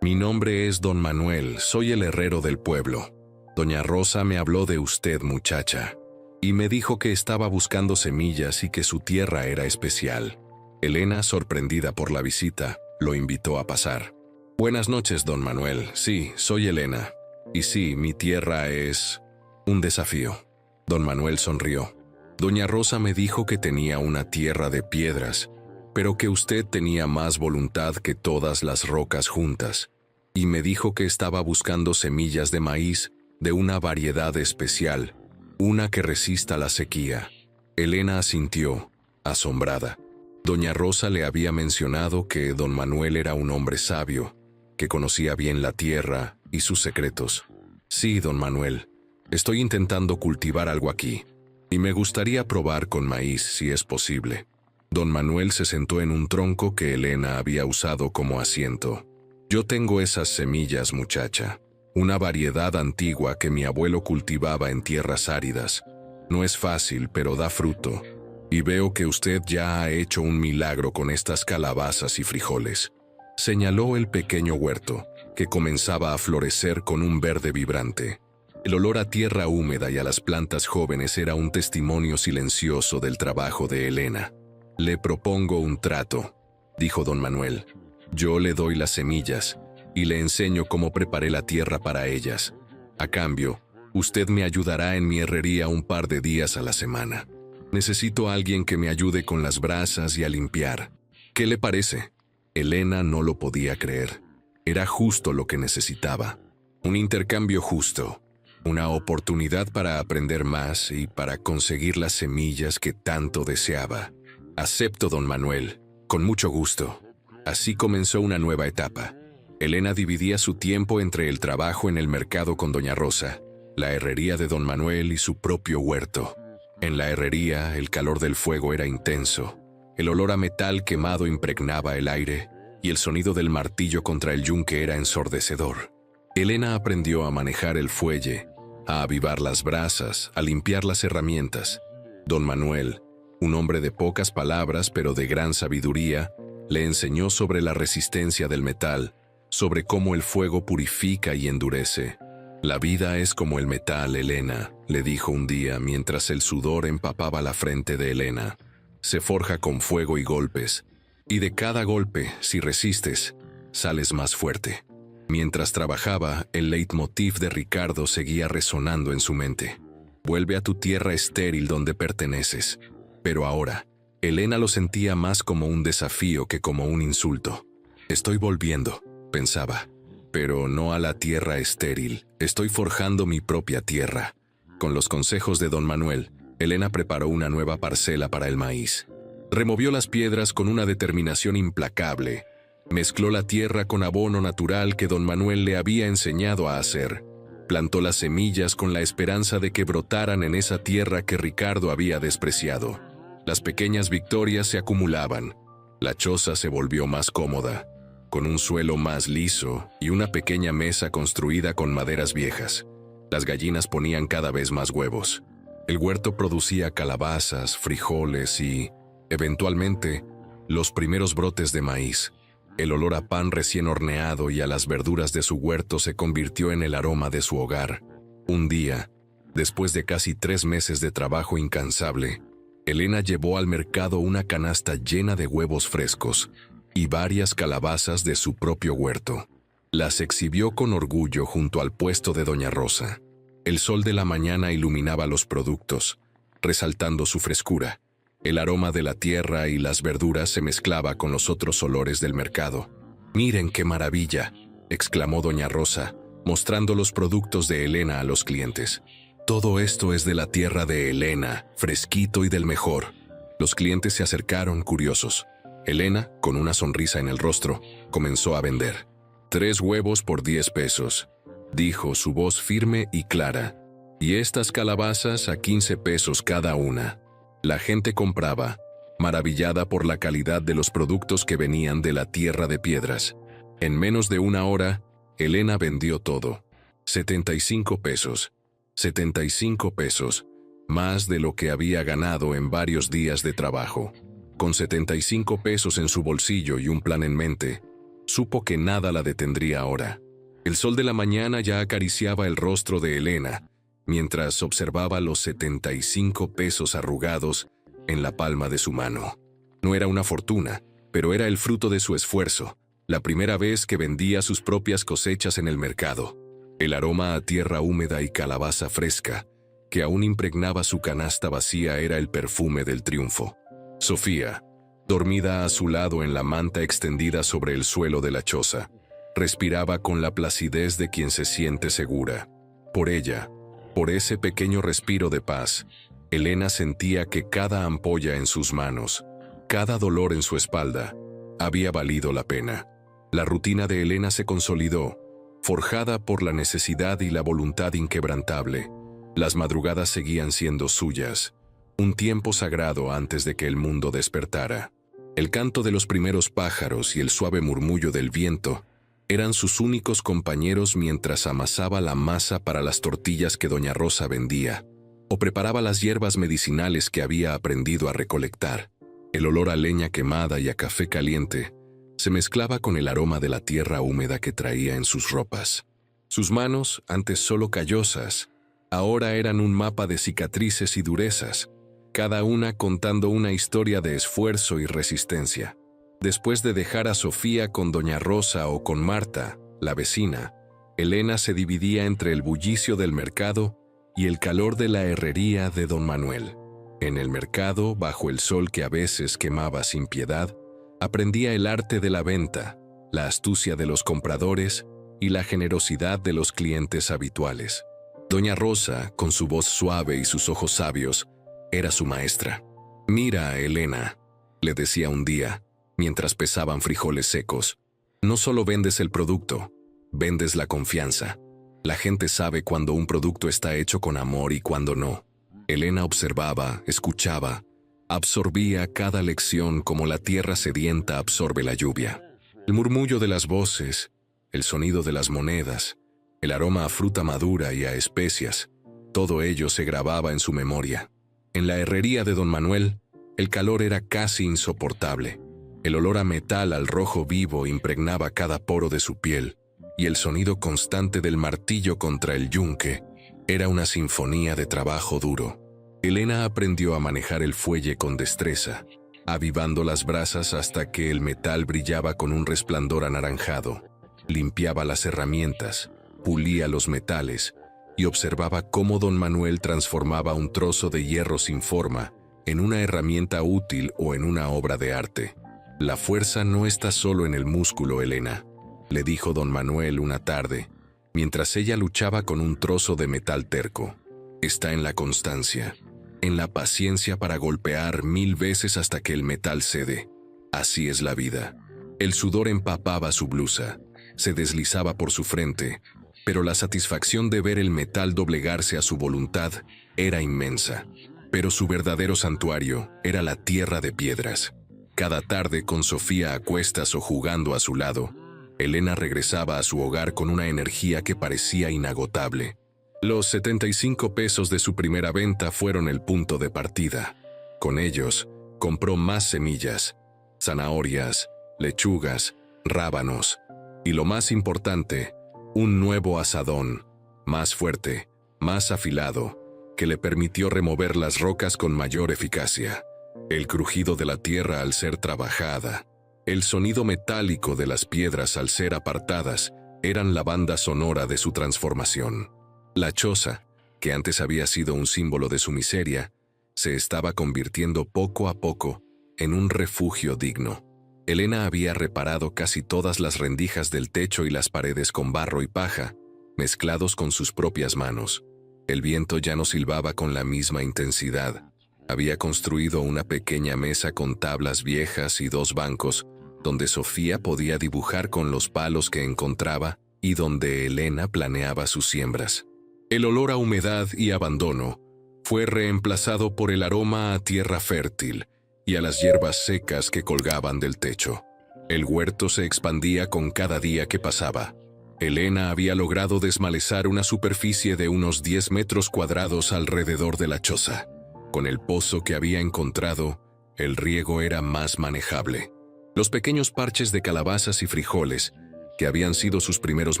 «Mi nombre es Don Manuel, soy el herrero del pueblo. Doña Rosa me habló de usted, muchacha, y me dijo que estaba buscando semillas y que su tierra era especial». Elena, sorprendida por la visita, lo invitó a pasar. «Buenas noches, Don Manuel. Sí, soy Elena. Y sí, mi tierra es un desafío». Don Manuel sonrió. «Doña Rosa me dijo que tenía una tierra de piedras, pero que usted tenía más voluntad que todas las rocas juntas, y me dijo que estaba buscando semillas de maíz de una variedad especial, una que resista la sequía». Elena asintió, asombrada. Doña Rosa le había mencionado que Don Manuel era un hombre sabio, que conocía bien la tierra y sus secretos. «Sí, Don Manuel, estoy intentando cultivar algo aquí, y me gustaría probar con maíz si es posible». Don Manuel se sentó en un tronco que Elena había usado como asiento. «Yo tengo esas semillas, muchacha, una variedad antigua que mi abuelo cultivaba en tierras áridas. No es fácil, pero da fruto. Y veo que usted ya ha hecho un milagro con estas calabazas y frijoles». Señaló el pequeño huerto, que comenzaba a florecer con un verde vibrante. El olor a tierra húmeda y a las plantas jóvenes era un testimonio silencioso del trabajo de Elena. «Le propongo un trato», dijo Don Manuel. «Yo le doy las semillas y le enseño cómo preparé la tierra para ellas. A cambio, usted me ayudará en mi herrería un par de días a la semana. Necesito a alguien que me ayude con las brasas y a limpiar. ¿Qué le parece?». Elena no lo podía creer. Era justo lo que necesitaba. Un intercambio justo. Una oportunidad para aprender más y para conseguir las semillas que tanto deseaba. «Acepto, Don Manuel, con mucho gusto». Así comenzó una nueva etapa. Elena dividía su tiempo entre el trabajo en el mercado con Doña Rosa, la herrería de Don Manuel y su propio huerto. En la herrería, el calor del fuego era intenso. El olor a metal quemado impregnaba el aire, y el sonido del martillo contra el yunque era ensordecedor. Elena aprendió a manejar el fuelle, a avivar las brasas, a limpiar las herramientas. Don Manuel, un hombre de pocas palabras pero de gran sabiduría, le enseñó sobre la resistencia del metal, sobre cómo el fuego purifica y endurece. «La vida es como el metal, Elena», le dijo un día mientras el sudor empapaba la frente de Elena. «Se forja con fuego y golpes, y de cada golpe, si resistes, sales más fuerte». Mientras trabajaba, el leitmotiv de Ricardo seguía resonando en su mente. «Vuelve a tu tierra estéril donde perteneces». Pero ahora, Elena lo sentía más como un desafío que como un insulto. «Estoy volviendo», pensaba, «pero no a la tierra estéril. Estoy forjando mi propia tierra». Con los consejos de Don Manuel, Elena preparó una nueva parcela para el maíz. Removió las piedras con una determinación implacable. Mezcló la tierra con abono natural que Don Manuel le había enseñado a hacer. Plantó las semillas con la esperanza de que brotaran en esa tierra que Ricardo había despreciado. Las pequeñas victorias se acumulaban. La choza se volvió más cómoda, con un suelo más liso y una pequeña mesa construida con maderas viejas. Las gallinas ponían cada vez más huevos. El huerto producía calabazas, frijoles y, eventualmente, los primeros brotes de maíz. El olor a pan recién horneado y a las verduras de su huerto se convirtió en el aroma de su hogar. Un día, después de casi 3 meses de trabajo incansable, Elena llevó al mercado una canasta llena de huevos frescos y varias calabazas de su propio huerto. Las exhibió con orgullo junto al puesto de Doña Rosa. El sol de la mañana iluminaba los productos, resaltando su frescura. El aroma de la tierra y las verduras se mezclaba con los otros olores del mercado. «Miren qué maravilla», exclamó Doña Rosa, mostrando los productos de Elena a los clientes. «Todo esto es de la tierra de Elena, fresquito y del mejor». Los clientes se acercaron curiosos. Elena, con una sonrisa en el rostro, comenzó a vender. «3 huevos por 10 pesos», dijo, su voz firme y clara. Y estas calabazas a 15 pesos cada una. La gente compraba, maravillada por la calidad de los productos que venían de la tierra de piedras. En menos de una hora, Elena vendió todo. 75 pesos. 75 pesos. Más de lo que había ganado en varios días de trabajo. Con 75 pesos en su bolsillo y un plan en mente, supo que nada la detendría ahora. El sol de la mañana ya acariciaba el rostro de Elena, mientras observaba los 75 pesos arrugados en la palma de su mano. No era una fortuna, pero era el fruto de su esfuerzo, la primera vez que vendía sus propias cosechas en el mercado. El aroma a tierra húmeda y calabaza fresca, que aún impregnaba su canasta vacía, era el perfume del triunfo. Sofía, dormida a su lado en la manta extendida sobre el suelo de la choza, respiraba con la placidez de quien se siente segura. Por ella, por ese pequeño respiro de paz, Elena sentía que cada ampolla en sus manos, cada dolor en su espalda, había valido la pena. La rutina de Elena se consolidó, forjada por la necesidad y la voluntad inquebrantable. Las madrugadas seguían siendo suyas, un tiempo sagrado antes de que el mundo despertara. El canto de los primeros pájaros y el suave murmullo del viento eran sus únicos compañeros mientras amasaba la masa para las tortillas que doña Rosa vendía, o preparaba las hierbas medicinales que había aprendido a recolectar. El olor a leña quemada y a café caliente se mezclaba con el aroma de la tierra húmeda que traía en sus ropas. Sus manos, antes solo callosas, ahora eran un mapa de cicatrices y durezas, cada una contando una historia de esfuerzo y resistencia. Después de dejar a Sofía con doña Rosa o con Marta, la vecina, Elena se dividía entre el bullicio del mercado y el calor de la herrería de don Manuel. En el mercado, bajo el sol que a veces quemaba sin piedad, aprendía el arte de la venta, la astucia de los compradores y la generosidad de los clientes habituales. Doña Rosa, con su voz suave y sus ojos sabios, era su maestra. «Mira, Elena», le decía un día, mientras pesaban frijoles secos, «no solo vendes el producto, vendes la confianza. La gente sabe cuando un producto está hecho con amor y cuando no». Elena observaba, escuchaba, absorbía cada lección como la tierra sedienta absorbe la lluvia. El murmullo de las voces, el sonido de las monedas, el aroma a fruta madura y a especias, todo ello se grababa en su memoria. En la herrería de don Manuel, el calor era casi insoportable. El olor a metal al rojo vivo impregnaba cada poro de su piel, y el sonido constante del martillo contra el yunque era una sinfonía de trabajo duro. Elena aprendió a manejar el fuelle con destreza, avivando las brasas hasta que el metal brillaba con un resplandor anaranjado. Limpiaba las herramientas, pulía los metales y observaba cómo don Manuel transformaba un trozo de hierro sin forma en una herramienta útil o en una obra de arte. «La fuerza no está solo en el músculo, Elena», le dijo don Manuel una tarde, mientras ella luchaba con un trozo de metal terco. «Está en la constancia, en la paciencia para golpear 1000 veces hasta que el metal cede. Así es la vida». El sudor empapaba su blusa, se deslizaba por su frente, pero la satisfacción de ver el metal doblegarse a su voluntad era inmensa. Pero su verdadero santuario era la tierra de piedras. Cada tarde, con Sofía a cuestas o jugando a su lado, Elena regresaba a su hogar con una energía que parecía inagotable. Los 75 pesos de su primera venta fueron el punto de partida. Con ellos, compró más semillas, zanahorias, lechugas, rábanos y, lo más importante, un nuevo azadón, más fuerte, más afilado, que le permitió remover las rocas con mayor eficacia. El crujido de la tierra al ser trabajada, el sonido metálico de las piedras al ser apartadas, eran la banda sonora de su transformación. La choza, que antes había sido un símbolo de su miseria, se estaba convirtiendo poco a poco en un refugio digno. Elena había reparado casi todas las rendijas del techo y las paredes con barro y paja, mezclados con sus propias manos. El viento ya no silbaba con la misma intensidad. Había construido una pequeña mesa con tablas viejas y 2 bancos, donde Sofía podía dibujar con los palos que encontraba y donde Elena planeaba sus siembras. El olor a humedad y abandono fue reemplazado por el aroma a tierra fértil y a las hierbas secas que colgaban del techo. El huerto se expandía con cada día que pasaba. Elena había logrado desmalezar una superficie de unos 10 metros cuadrados alrededor de la choza. Con el pozo que había encontrado, el riego era más manejable. Los pequeños parches de calabazas y frijoles, que habían sido sus primeros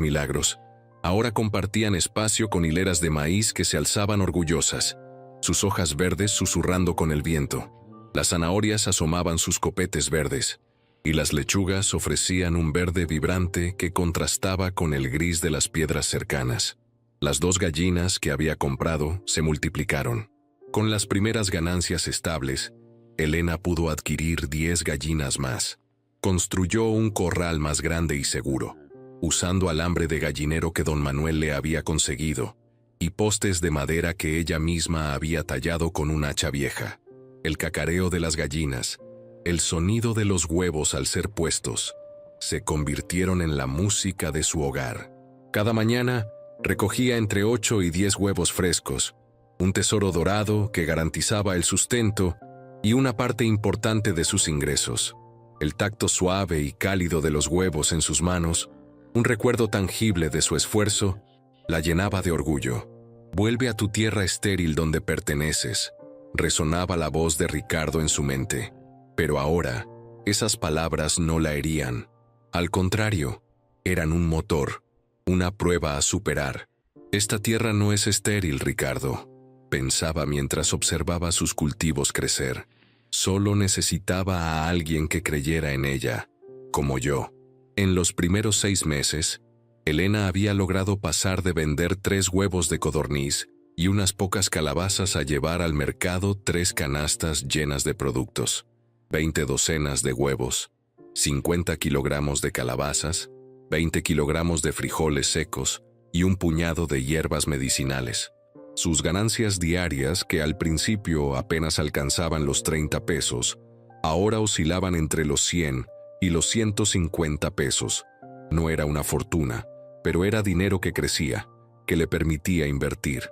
milagros, ahora compartían espacio con hileras de maíz que se alzaban orgullosas, sus hojas verdes susurrando con el viento. Las zanahorias asomaban sus copetes verdes, y las lechugas ofrecían un verde vibrante que contrastaba con el gris de las piedras cercanas. Las 2 gallinas que había comprado se multiplicaron. Con las primeras ganancias estables, Elena pudo adquirir 10 gallinas más. Construyó un corral más grande y seguro, usando alambre de gallinero que don Manuel le había conseguido, y postes de madera que ella misma había tallado con un hacha vieja. El cacareo de las gallinas, el sonido de los huevos al ser puestos, se convirtieron en la música de su hogar. Cada mañana recogía entre 8 y 10 huevos frescos, un tesoro dorado que garantizaba el sustento y una parte importante de sus ingresos. El tacto suave y cálido de los huevos en sus manos, un recuerdo tangible de su esfuerzo, la llenaba de orgullo. «Vuelve a tu tierra estéril donde perteneces», resonaba la voz de Ricardo en su mente. Pero ahora, esas palabras no la herían. Al contrario, eran un motor, una prueba a superar. «Esta tierra no es estéril, Ricardo», pensaba mientras observaba sus cultivos crecer. «Solo necesitaba a alguien que creyera en ella, como yo». En los primeros 6 meses, Elena había logrado pasar de vender 3 huevos de codorniz y unas pocas calabazas a llevar al mercado 3 canastas llenas de productos. 20 docenas de huevos, 50 kilogramos de calabazas, 20 kilogramos de frijoles secos y un puñado de hierbas medicinales. Sus ganancias diarias, que al principio apenas alcanzaban los 30 pesos, ahora oscilaban entre los 100 y los 150 pesos. No era una fortuna, pero era dinero que crecía, que le permitía invertir.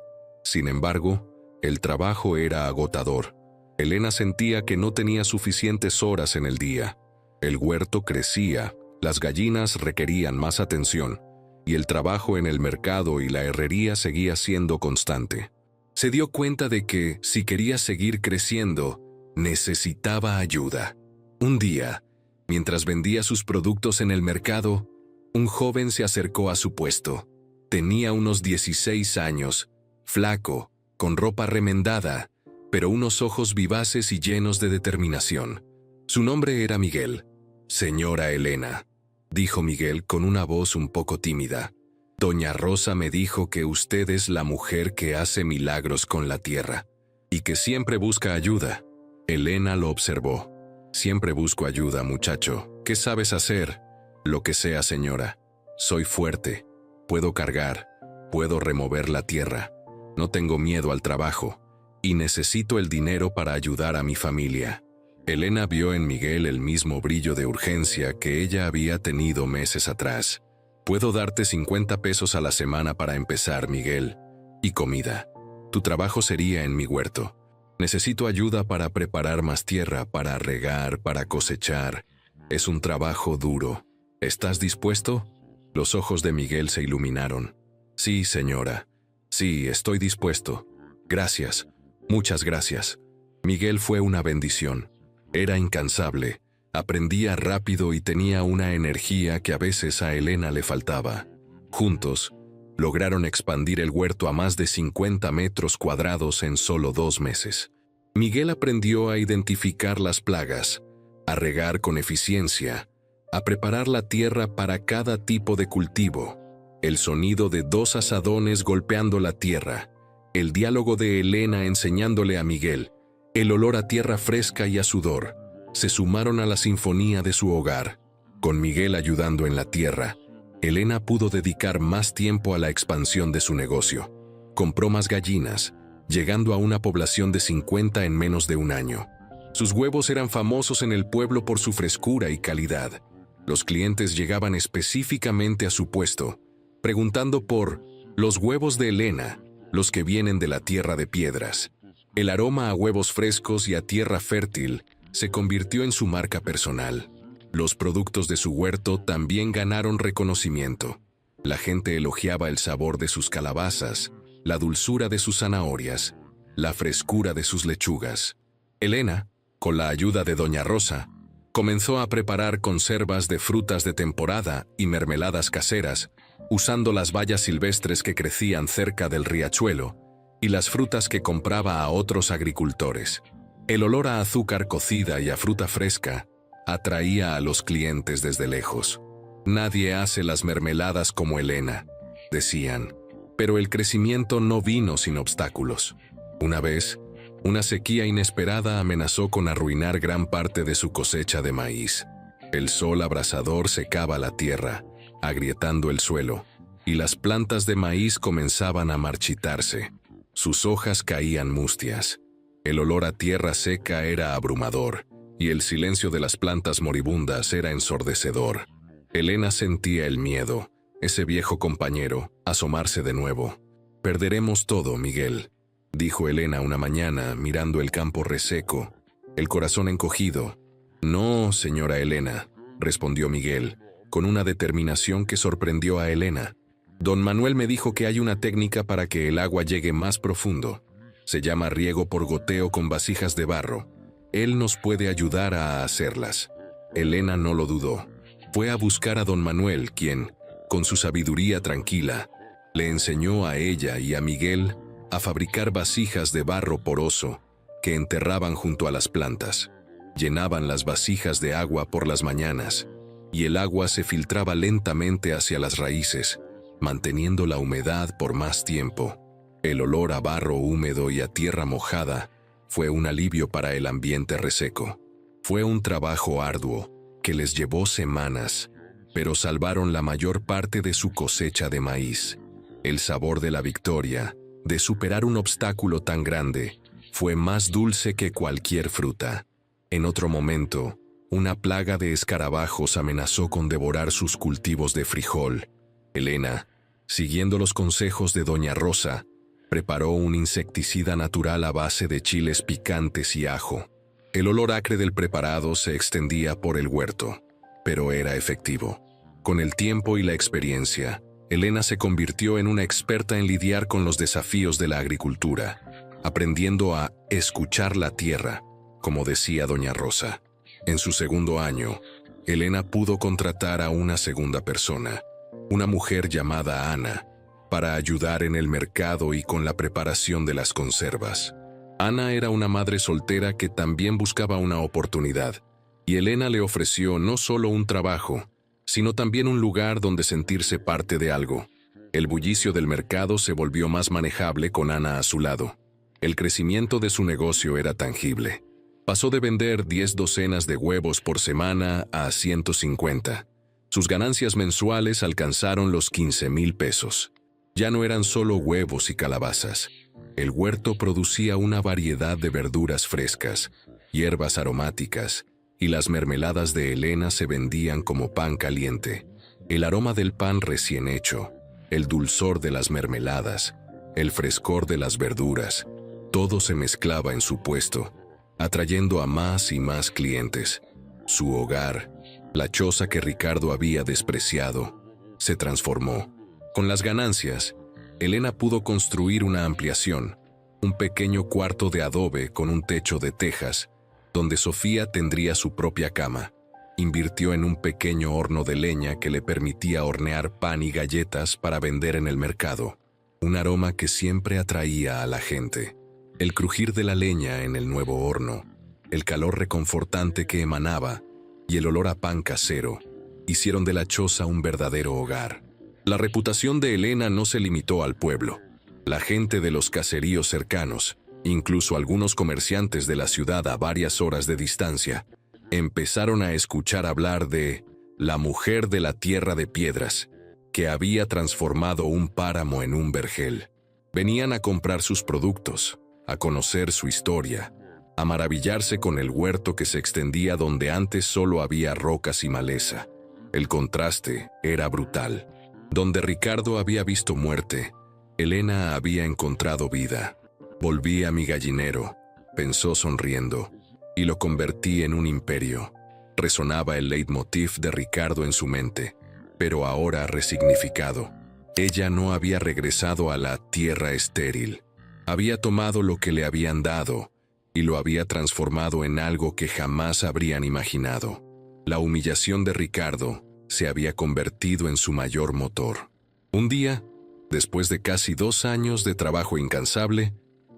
Sin embargo, el trabajo era agotador. Elena sentía que no tenía suficientes horas en el día. El huerto crecía, las gallinas requerían más atención, y el trabajo en el mercado y la herrería seguía siendo constante. Se dio cuenta de que, si quería seguir creciendo, necesitaba ayuda. Un día, mientras vendía sus productos en el mercado, un joven se acercó a su puesto. Tenía unos 16 años, flaco, con ropa remendada, pero unos ojos vivaces y llenos de determinación. Su nombre era Miguel. «Señora Elena», dijo Miguel con una voz un poco tímida, «Doña Rosa me dijo que usted es la mujer que hace milagros con la tierra y que siempre busca ayuda». Elena lo observó. «Siempre busco ayuda, muchacho. ¿Qué sabes hacer?» «Lo que sea, señora. Soy fuerte. Puedo cargar. Puedo remover la tierra. No tengo miedo al trabajo. Y necesito el dinero para ayudar a mi familia». Elena vio en Miguel el mismo brillo de urgencia que ella había tenido meses atrás. «Puedo darte 50 pesos a la semana para empezar, Miguel. Y comida. Tu trabajo sería en mi huerto. Necesito ayuda para preparar más tierra, para regar, para cosechar. Es un trabajo duro. ¿Estás dispuesto?» Los ojos de Miguel se iluminaron. «Sí, señora. Sí, estoy dispuesto. Gracias. Muchas gracias». Miguel fue una bendición. Era incansable, aprendía rápido y tenía una energía que a veces a Elena le faltaba. Juntos, lograron expandir el huerto a más de 50 metros cuadrados en solo 2 meses. Miguel aprendió a identificar las plagas, a regar con eficiencia, a preparar la tierra para cada tipo de cultivo. El sonido de 2 azadones golpeando la tierra, el diálogo de Elena enseñándole a Miguel, el olor a tierra fresca y a sudor, se sumaron a la sinfonía de su hogar. Con Miguel ayudando en la tierra, Elena pudo dedicar más tiempo a la expansión de su negocio. Compró más gallinas, llegando a una población de 50 en menos de un año. Sus huevos eran famosos en el pueblo por su frescura y calidad. Los clientes llegaban específicamente a su puesto, preguntando por los huevos de Elena, los que vienen de la tierra de piedras. El aroma a huevos frescos y a tierra fértil se convirtió en su marca personal. Los productos de su huerto también ganaron reconocimiento. La gente elogiaba el sabor de sus calabazas, la dulzura de sus zanahorias, la frescura de sus lechugas. Elena, con la ayuda de Doña Rosa, comenzó a preparar conservas de frutas de temporada y mermeladas caseras, usando las bayas silvestres que crecían cerca del riachuelo y las frutas que compraba a otros agricultores. El olor a azúcar cocida y a fruta fresca atraía a los clientes desde lejos. «Nadie hace las mermeladas como Elena», decían, pero el crecimiento no vino sin obstáculos. Una vez, una sequía inesperada amenazó con arruinar gran parte de su cosecha de maíz. El sol abrasador secaba la tierra, agrietando el suelo, y las plantas de maíz comenzaban a marchitarse. Sus hojas caían mustias. El olor a tierra seca era abrumador, y el silencio de las plantas moribundas era ensordecedor. Elena sentía el miedo, ese viejo compañero, asomarse de nuevo. «Perderemos todo, Miguel», dijo Elena una mañana mirando el campo reseco, el corazón encogido. «No, señora Elena», respondió Miguel, con una determinación que sorprendió a Elena. «Don Manuel me dijo que hay una técnica para que el agua llegue más profundo. Se llama riego por goteo con vasijas de barro. Él nos puede ayudar a hacerlas». Elena no lo dudó. Fue a buscar a don Manuel, quien, con su sabiduría tranquila, le enseñó a ella y a Miguel a fabricar vasijas de barro poroso que enterraban junto a las plantas. Llenaban las vasijas de agua por las mañanas, y el agua se filtraba lentamente hacia las raíces, manteniendo la humedad por más tiempo. El olor a barro húmedo y a tierra mojada fue un alivio para el ambiente reseco. Fue un trabajo arduo que les llevó semanas, pero salvaron la mayor parte de su cosecha de maíz. El sabor de la victoria, de superar un obstáculo tan grande, fue más dulce que cualquier fruta. En otro momento, una plaga de escarabajos amenazó con devorar sus cultivos de frijol. Elena, siguiendo los consejos de Doña Rosa, preparó un insecticida natural a base de chiles picantes y ajo. El olor acre del preparado se extendía por el huerto, pero era efectivo. Con el tiempo y la experiencia, Elena se convirtió en una experta en lidiar con los desafíos de la agricultura, aprendiendo a escuchar la tierra, como decía Doña Rosa. En su segundo año, Elena pudo contratar a una segunda persona, una mujer llamada Ana, para ayudar en el mercado y con la preparación de las conservas. Ana era una madre soltera que también buscaba una oportunidad, y Elena le ofreció no solo un trabajo, sino también un lugar donde sentirse parte de algo. El bullicio del mercado se volvió más manejable con Ana a su lado. El crecimiento de su negocio era tangible. Pasó de vender 10 docenas de huevos por semana a 150. Sus ganancias mensuales alcanzaron los 15,000 pesos. Ya no eran solo huevos y calabazas. El huerto producía una variedad de verduras frescas, hierbas aromáticas, y las mermeladas de Elena se vendían como pan caliente. El aroma del pan recién hecho, el dulzor de las mermeladas, el frescor de las verduras, todo se mezclaba en su puesto, atrayendo a más y más clientes. Su hogar, la choza que Ricardo había despreciado, se transformó. Con las ganancias, Elena pudo construir una ampliación, un pequeño cuarto de adobe con un techo de tejas, donde Sofía tendría su propia cama. Invirtió en un pequeño horno de leña que le permitía hornear pan y galletas para vender en el mercado, un aroma que siempre atraía a la gente. El crujir de la leña en el nuevo horno, el calor reconfortante que emanaba y el olor a pan casero hicieron de la choza un verdadero hogar. La reputación de Elena no se limitó al pueblo. La gente de los caseríos cercanos, incluso algunos comerciantes de la ciudad a varias horas de distancia, empezaron a escuchar hablar de la mujer de la tierra de piedras, que había transformado un páramo en un vergel. Venían a comprar sus productos, a conocer su historia, a maravillarse con el huerto que se extendía donde antes solo había rocas y maleza. El contraste era brutal. Donde Ricardo había visto muerte, Elena había encontrado vida. Volví a mi gallinero, pensó sonriendo, y lo convertí en un imperio. Resonaba el leitmotiv de Ricardo en su mente, pero ahora resignificado. Ella no había regresado a la tierra estéril. Había tomado lo que le habían dado y lo había transformado en algo que jamás habrían imaginado. La humillación de Ricardo se había convertido en su mayor motor. Un día, después de casi 2 años de trabajo incansable,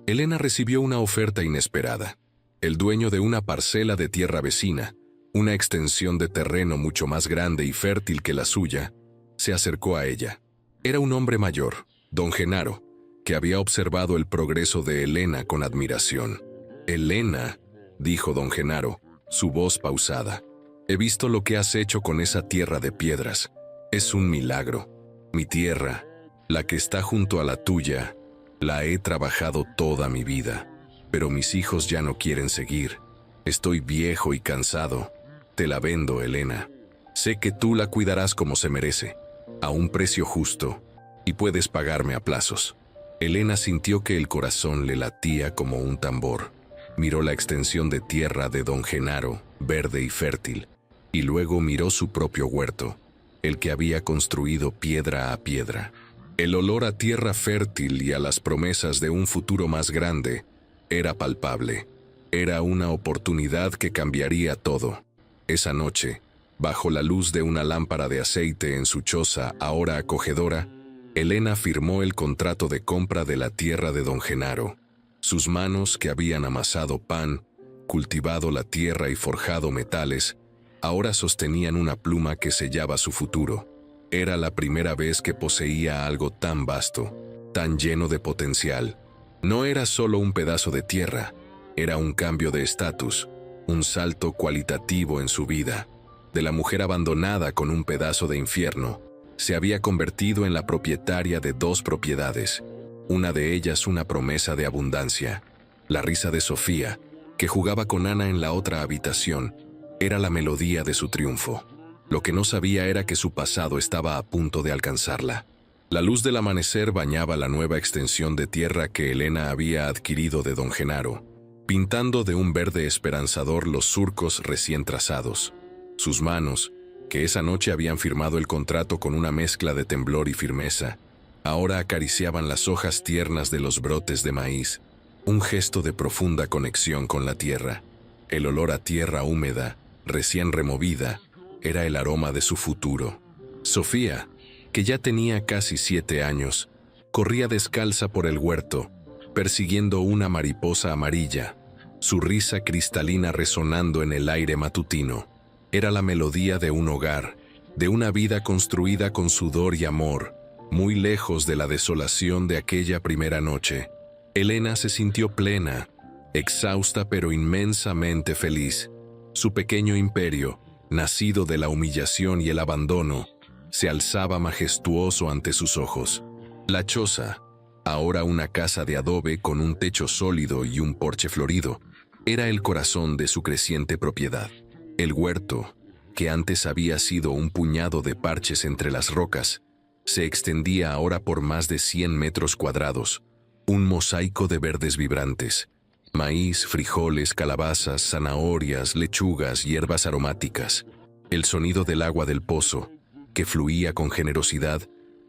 Elena recibió una oferta inesperada. El dueño de una parcela de tierra vecina, una extensión de terreno mucho más grande y fértil que la suya, se acercó a ella. Era un hombre mayor, don Genaro, que había observado el progreso de Elena con admiración. «Elena», dijo don Genaro, su voz pausada, «he visto lo que has hecho con esa tierra de piedras. Es un milagro. Mi tierra, la que está junto a la tuya, la he trabajado toda mi vida. Pero mis hijos ya no quieren seguir. Estoy viejo y cansado. Te la vendo, Elena. Sé que tú la cuidarás como se merece, a un precio justo, y puedes pagarme a plazos». Elena sintió que el corazón le latía como un tambor. Miró la extensión de tierra de don Genaro, verde y fértil, y luego miró su propio huerto, el que había construido piedra a piedra. El olor a tierra fértil y a las promesas de un futuro más grande era palpable. Era una oportunidad que cambiaría todo. Esa noche, bajo la luz de una lámpara de aceite en su choza ahora acogedora, Elena firmó el contrato de compra de la tierra de don Genaro. Sus manos, que habían amasado pan, cultivado la tierra y forjado metales, ahora sostenían una pluma que sellaba su futuro. Era la primera vez que poseía algo tan vasto, tan lleno de potencial. No era solo un pedazo de tierra, era un cambio de estatus, un salto cualitativo en su vida. De la mujer abandonada con un pedazo de infierno, se había convertido en la propietaria de 2 propiedades, una de ellas una promesa de abundancia. La risa de Sofía, que jugaba con Ana en la otra habitación, era la melodía de su triunfo. Lo que no sabía era que su pasado estaba a punto de alcanzarla. La luz del amanecer bañaba la nueva extensión de tierra que Elena había adquirido de don Genaro, pintando de un verde esperanzador los surcos recién trazados. Sus manos, que esa noche habían firmado el contrato con una mezcla de temblor y firmeza, ahora acariciaban las hojas tiernas de los brotes de maíz, un gesto de profunda conexión con la tierra. El olor a tierra húmeda, recién removida, era el aroma de su futuro. Sofía, que ya tenía casi 7 años, corría descalza por el huerto, persiguiendo una mariposa amarilla, su risa cristalina resonando en el aire matutino. Era la melodía de un hogar, de una vida construida con sudor y amor, muy lejos de la desolación de aquella primera noche. Elena se sintió plena, exhausta pero inmensamente feliz. Su pequeño imperio, nacido de la humillación y el abandono, se alzaba majestuoso ante sus ojos. La choza, ahora una casa de adobe con un techo sólido y un porche florido, era el corazón de su creciente propiedad. El huerto, que antes había sido un puñado de parches entre las rocas, se extendía ahora por más de 100 metros cuadrados, un mosaico de verdes vibrantes, maíz, frijoles, calabazas, zanahorias, lechugas, hierbas aromáticas. El sonido del agua del pozo, que fluía con generosidad,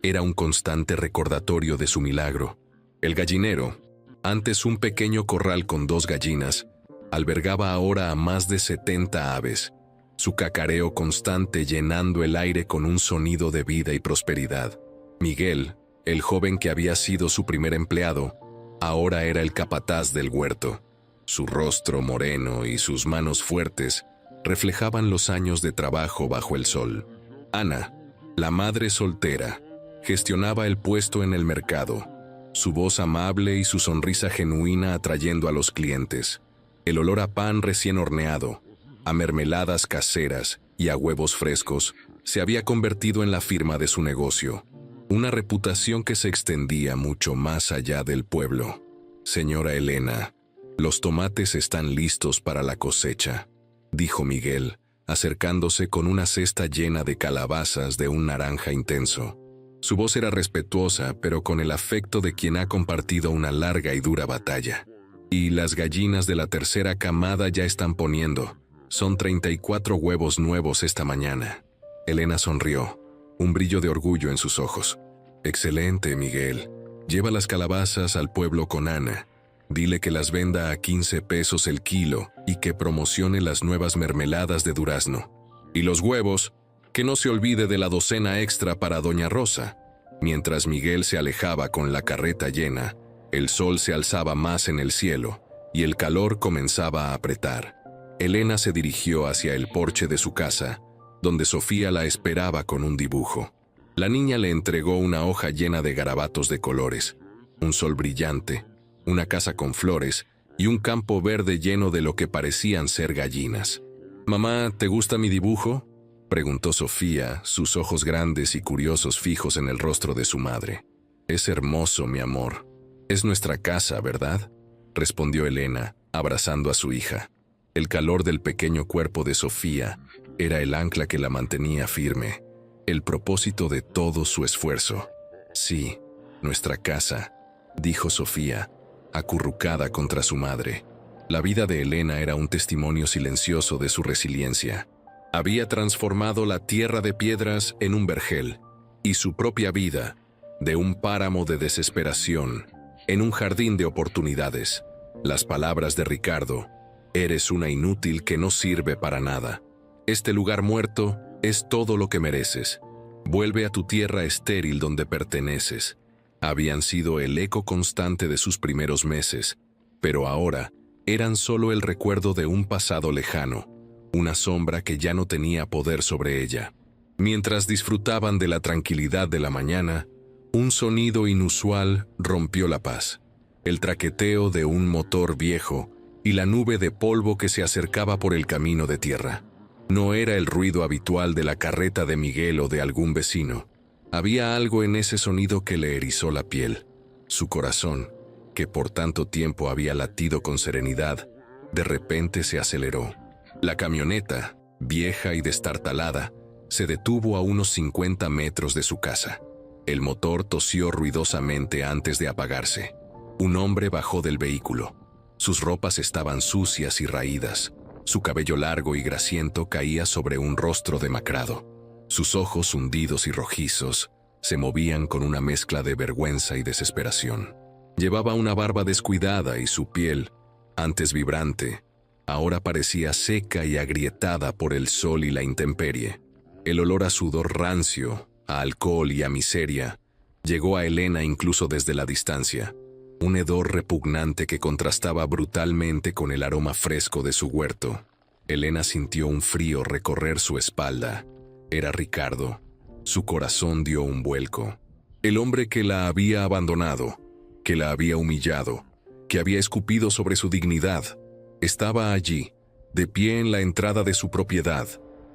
era un constante recordatorio de su milagro. El gallinero, antes un pequeño corral con 2 gallinas, albergaba ahora a más de 70 aves, su cacareo constante llenando el aire con un sonido de vida y prosperidad. Miguel, el joven que había sido su primer empleado, ahora era el capataz del huerto. Su rostro moreno y sus manos fuertes reflejaban los años de trabajo bajo el sol. Ana, la madre soltera, gestionaba el puesto en el mercado, su voz amable y su sonrisa genuina atrayendo a los clientes. El olor a pan recién horneado, a mermeladas caseras y a huevos frescos se había convertido en la firma de su negocio, una reputación que se extendía mucho más allá del pueblo. «Señora Elena, los tomates están listos para la cosecha», dijo Miguel, acercándose con una cesta llena de calabazas de un naranja intenso. Su voz era respetuosa, pero con el afecto de quien ha compartido una larga y dura batalla. Y las gallinas de la tercera camada ya están poniendo. Son 34 huevos nuevos esta mañana. Elena sonrió, un brillo de orgullo en sus ojos. Excelente, Miguel. Lleva las calabazas al pueblo con Ana. Dile que las venda a 15 pesos el kilo y que promocione las nuevas mermeladas de durazno. Y los huevos, que no se olvide de la docena extra para Doña Rosa. Mientras Miguel se alejaba con la carreta llena, el sol se alzaba más en el cielo y el calor comenzaba a apretar. Elena se dirigió hacia el porche de su casa, donde Sofía la esperaba con un dibujo. La niña le entregó una hoja llena de garabatos de colores, un sol brillante, una casa con flores y un campo verde lleno de lo que parecían ser gallinas. «Mamá, ¿te gusta mi dibujo?», preguntó Sofía, sus ojos grandes y curiosos fijos en el rostro de su madre. «Es hermoso, mi amor. Es nuestra casa, ¿verdad?», respondió Elena, abrazando a su hija. El calor del pequeño cuerpo de Sofía era el ancla que la mantenía firme, el propósito de todo su esfuerzo. «Sí, nuestra casa», dijo Sofía, acurrucada contra su madre. La vida de Elena era un testimonio silencioso de su resiliencia. Había transformado la tierra de piedras en un vergel, y su propia vida, de un páramo de desesperación, en un jardín de oportunidades. Las palabras de Ricardo: «Eres una inútil que no sirve para nada. Este lugar muerto es todo lo que mereces. Vuelve a tu tierra estéril donde perteneces», habían sido el eco constante de sus primeros meses, pero ahora eran solo el recuerdo de un pasado lejano, una sombra que ya no tenía poder sobre ella. Mientras disfrutaban de la tranquilidad de la mañana, un sonido inusual rompió la paz. El traqueteo de un motor viejo y la nube de polvo que se acercaba por el camino de tierra. No era el ruido habitual de la carreta de Miguel o de algún vecino. Había algo en ese sonido que le erizó la piel. Su corazón, que por tanto tiempo había latido con serenidad, de repente se aceleró. La camioneta, vieja y destartalada, se detuvo a unos 50 metros de su casa. El motor tosió ruidosamente antes de apagarse. Un hombre bajó del vehículo. Sus ropas estaban sucias y raídas. Su cabello largo y grasiento caía sobre un rostro demacrado. Sus ojos hundidos y rojizos se movían con una mezcla de vergüenza y desesperación. Llevaba una barba descuidada y su piel, antes vibrante, ahora parecía seca y agrietada por el sol y la intemperie. El olor a sudor rancio, a alcohol y a miseria llegó a Elena incluso desde la distancia. Un hedor repugnante que contrastaba brutalmente con el aroma fresco de su huerto. Elena sintió un frío recorrer su espalda. Era Ricardo. Su corazón dio un vuelco. El hombre que la había abandonado, que la había humillado, que había escupido sobre su dignidad, estaba allí, de pie en la entrada de su propiedad,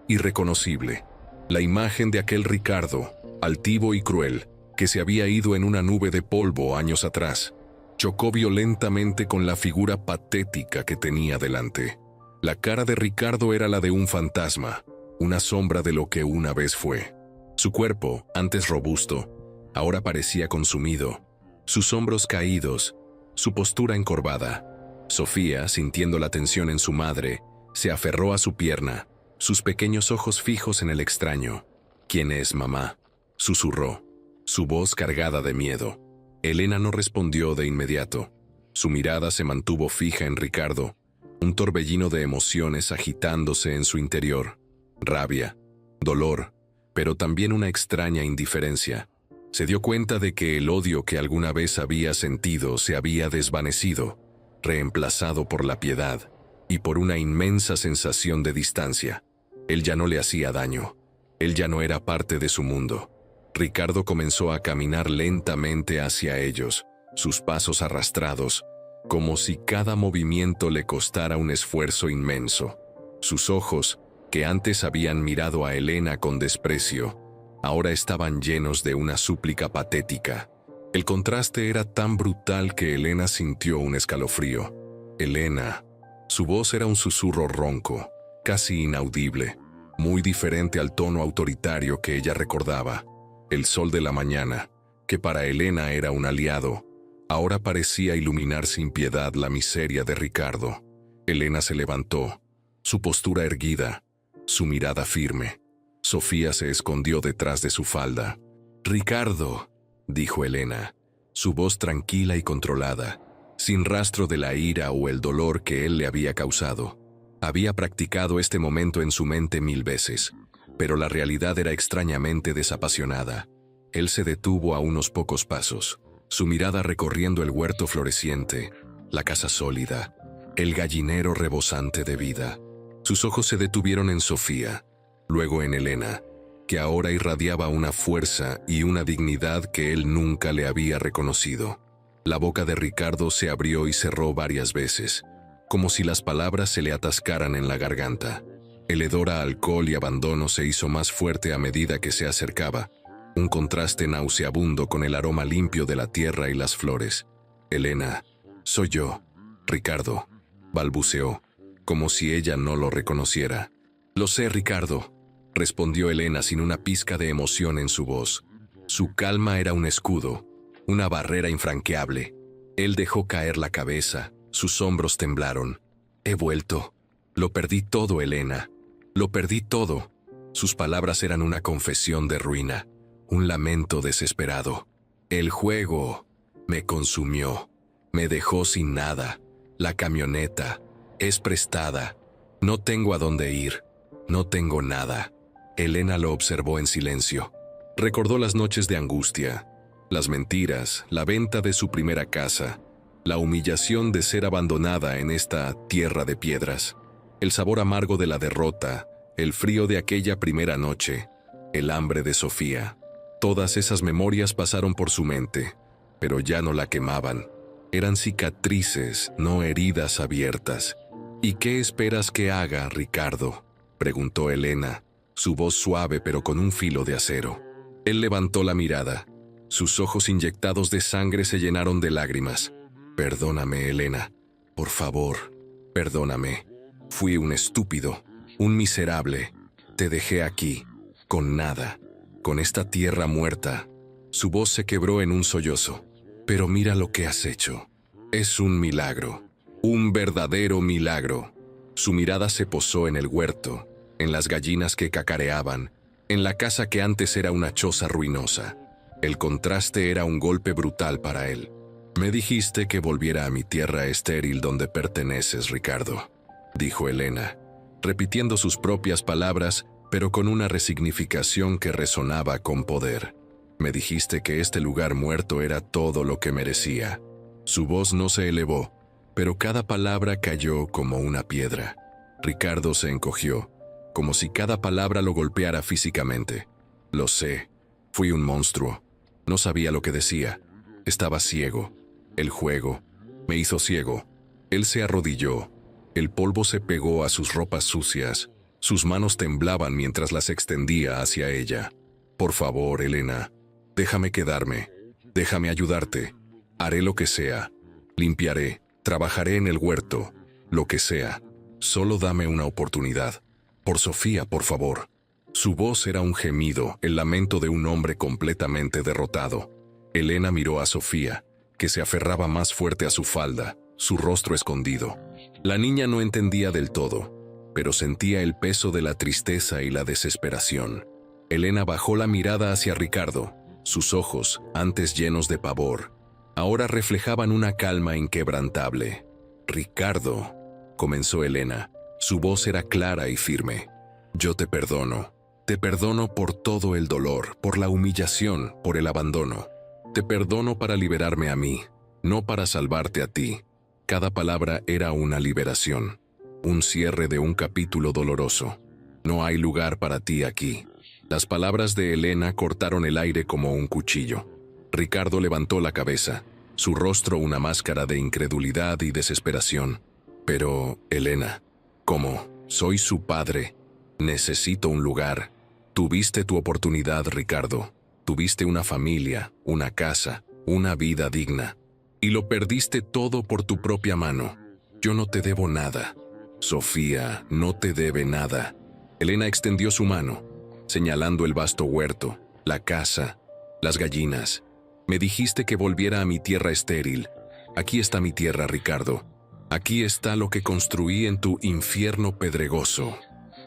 irreconocible. La imagen de aquel Ricardo, altivo y cruel, que se había ido en una nube de polvo años atrás, chocó violentamente con la figura patética que tenía delante. La cara de Ricardo era la de un fantasma, una sombra de lo que una vez fue. Su cuerpo, antes robusto, ahora parecía consumido, sus hombros caídos, su postura encorvada. Sofía, sintiendo la tensión en su madre, se aferró a su pierna, sus pequeños ojos fijos en el extraño. «¿Quién es, mamá?», susurró, su voz cargada de miedo. Elena no respondió de inmediato. Su mirada se mantuvo fija en Ricardo, un torbellino de emociones agitándose en su interior. Rabia, dolor, pero también una extraña indiferencia. Se dio cuenta de que el odio que alguna vez había sentido se había desvanecido, reemplazado por la piedad y por una inmensa sensación de distancia. Él ya no le hacía daño. Él ya no era parte de su mundo. Ricardo comenzó a caminar lentamente hacia ellos, sus pasos arrastrados, como si cada movimiento le costara un esfuerzo inmenso. Sus ojos, que antes habían mirado a Elena con desprecio, ahora estaban llenos de una súplica patética. El contraste era tan brutal que Elena sintió un escalofrío. «Elena». Su voz era un susurro ronco, casi inaudible, muy diferente al tono autoritario que ella recordaba. El sol de la mañana, que para Elena era un aliado, ahora parecía iluminar sin piedad la miseria de Ricardo. Elena se levantó, su postura erguida, su mirada firme. Sofía se escondió detrás de su falda. «Ricardo», dijo Elena, su voz tranquila y controlada, sin rastro de la ira o el dolor que él le había causado. Había practicado este momento en su mente 1000 veces, pero la realidad era extrañamente desapasionada. Él se detuvo a unos pocos pasos, su mirada recorriendo el huerto floreciente, la casa sólida, el gallinero rebosante de vida. Sus ojos se detuvieron en Sofía, luego en Elena, que ahora irradiaba una fuerza y una dignidad que él nunca le había reconocido. La boca de Ricardo se abrió y cerró varias veces, como si las palabras se le atascaran en la garganta. El hedor a alcohol y abandono se hizo más fuerte a medida que se acercaba, un contraste nauseabundo con el aroma limpio de la tierra y las flores. «Elena, soy yo, Ricardo», balbuceó, como si ella no lo reconociera. «Lo sé, Ricardo», respondió Elena sin una pizca de emoción en su voz. Su calma era un escudo, una barrera infranqueable. Él dejó caer la cabeza, sus hombros temblaron. «He vuelto. Lo perdí todo, Elena. Lo perdí todo». Sus palabras eran una confesión de ruina, un lamento desesperado. «El juego me consumió, me dejó sin nada. La camioneta es prestada. No tengo a dónde ir, no tengo nada». Elena lo observó en silencio. Recordó las noches de angustia, las mentiras, la venta de su primera casa, la humillación de ser abandonada en esta tierra de piedras, el sabor amargo de la derrota, el frío de aquella primera noche, el hambre de Sofía. Todas esas memorias pasaron por su mente, pero ya no la quemaban. Eran cicatrices, no heridas abiertas. «¿Y qué esperas que haga, Ricardo?», preguntó Elena, su voz suave pero con un filo de acero. Él levantó la mirada. Sus ojos inyectados de sangre se llenaron de lágrimas. «Perdóname, Elena. Por favor, perdóname. Fui un estúpido, un miserable. Te dejé aquí, con nada, con esta tierra muerta». Su voz se quebró en un sollozo. «Pero mira lo que has hecho. Es un milagro, un verdadero milagro». Su mirada se posó en el huerto, en las gallinas que cacareaban, en la casa que antes era una choza ruinosa. El contraste era un golpe brutal para él. «Me dijiste que volviera a mi tierra estéril donde perteneces, Ricardo», dijo Elena, repitiendo sus propias palabras, pero con una resignificación que resonaba con poder. «Me dijiste que este lugar muerto era todo lo que merecía». Su voz no se elevó, pero cada palabra cayó como una piedra. Ricardo se encogió, como si cada palabra lo golpeara físicamente. «Lo sé, fui un monstruo. No sabía lo que decía. Estaba ciego. El juego me hizo ciego». Él se arrodilló. El polvo se pegó a sus ropas sucias. Sus manos temblaban mientras las extendía hacia ella. «Por favor, Elena, déjame quedarme. Déjame ayudarte. Haré lo que sea. Limpiaré, trabajaré en el huerto, lo que sea. Solo dame una oportunidad. Por Sofía, por favor». Su voz era un gemido, el lamento de un hombre completamente derrotado. Elena miró a Sofía, que se aferraba más fuerte a su falda, su rostro escondido. La niña no entendía del todo, pero sentía el peso de la tristeza y la desesperación. Elena bajó la mirada hacia Ricardo. Sus ojos, antes llenos de pavor, ahora reflejaban una calma inquebrantable. «Ricardo», comenzó Elena. Su voz era clara y firme. «Yo te perdono. Te perdono por todo el dolor, por la humillación, por el abandono. Te perdono para liberarme a mí, no para salvarte a ti». Cada palabra era una liberación, un cierre de un capítulo doloroso. «No hay lugar para ti aquí». Las palabras de Elena cortaron el aire como un cuchillo. Ricardo levantó la cabeza, su rostro una máscara de incredulidad y desesperación. «Pero, Elena, ¿cómo? Soy su padre. Necesito un lugar». «Tuviste tu oportunidad, Ricardo. Tuviste una familia, una casa, una vida digna. Y lo perdiste todo por tu propia mano. Yo no te debo nada. Sofía no te debe nada». Elena extendió su mano, señalando el vasto huerto, la casa, las gallinas. Me dijiste que volviera a mi tierra estéril. Aquí está mi tierra, Ricardo. Aquí está lo que construí en tu infierno pedregoso.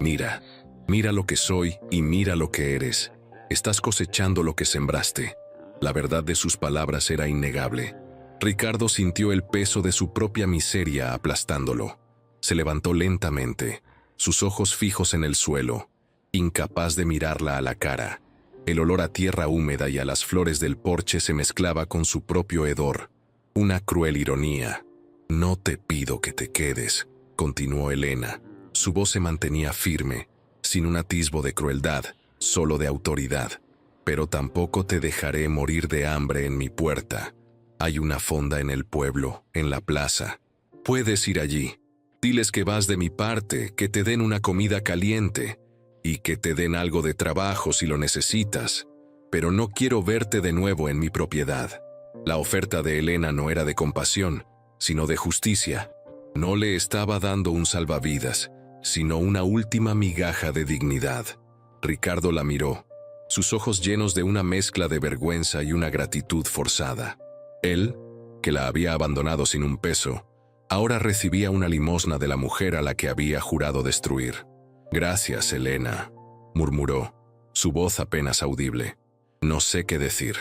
Mira, mira lo que soy y mira lo que eres. Estás cosechando lo que sembraste. La verdad de sus palabras era innegable. Ricardo sintió el peso de su propia miseria aplastándolo. Se levantó lentamente, sus ojos fijos en el suelo, incapaz de mirarla a la cara. El olor a tierra húmeda y a las flores del porche se mezclaba con su propio hedor. Una cruel ironía. «No te pido que te quedes», continuó Elena. Su voz se mantenía firme, sin un atisbo de crueldad, solo de autoridad. «Pero tampoco te dejaré morir de hambre en mi puerta. Hay una fonda en el pueblo, en la plaza. Puedes ir allí. Diles que vas de mi parte, que te den una comida caliente y que te den algo de trabajo si lo necesitas. Pero no quiero verte de nuevo en mi propiedad». La oferta de Elena no era de compasión, sino de justicia. No le estaba dando un salvavidas, sino una última migaja de dignidad. Ricardo la miró, sus ojos llenos de una mezcla de vergüenza y una gratitud forzada. Él, que la había abandonado sin un peso, ahora recibía una limosna de la mujer a la que había jurado destruir. «Gracias, Elena», murmuró, su voz apenas audible. «No sé qué decir».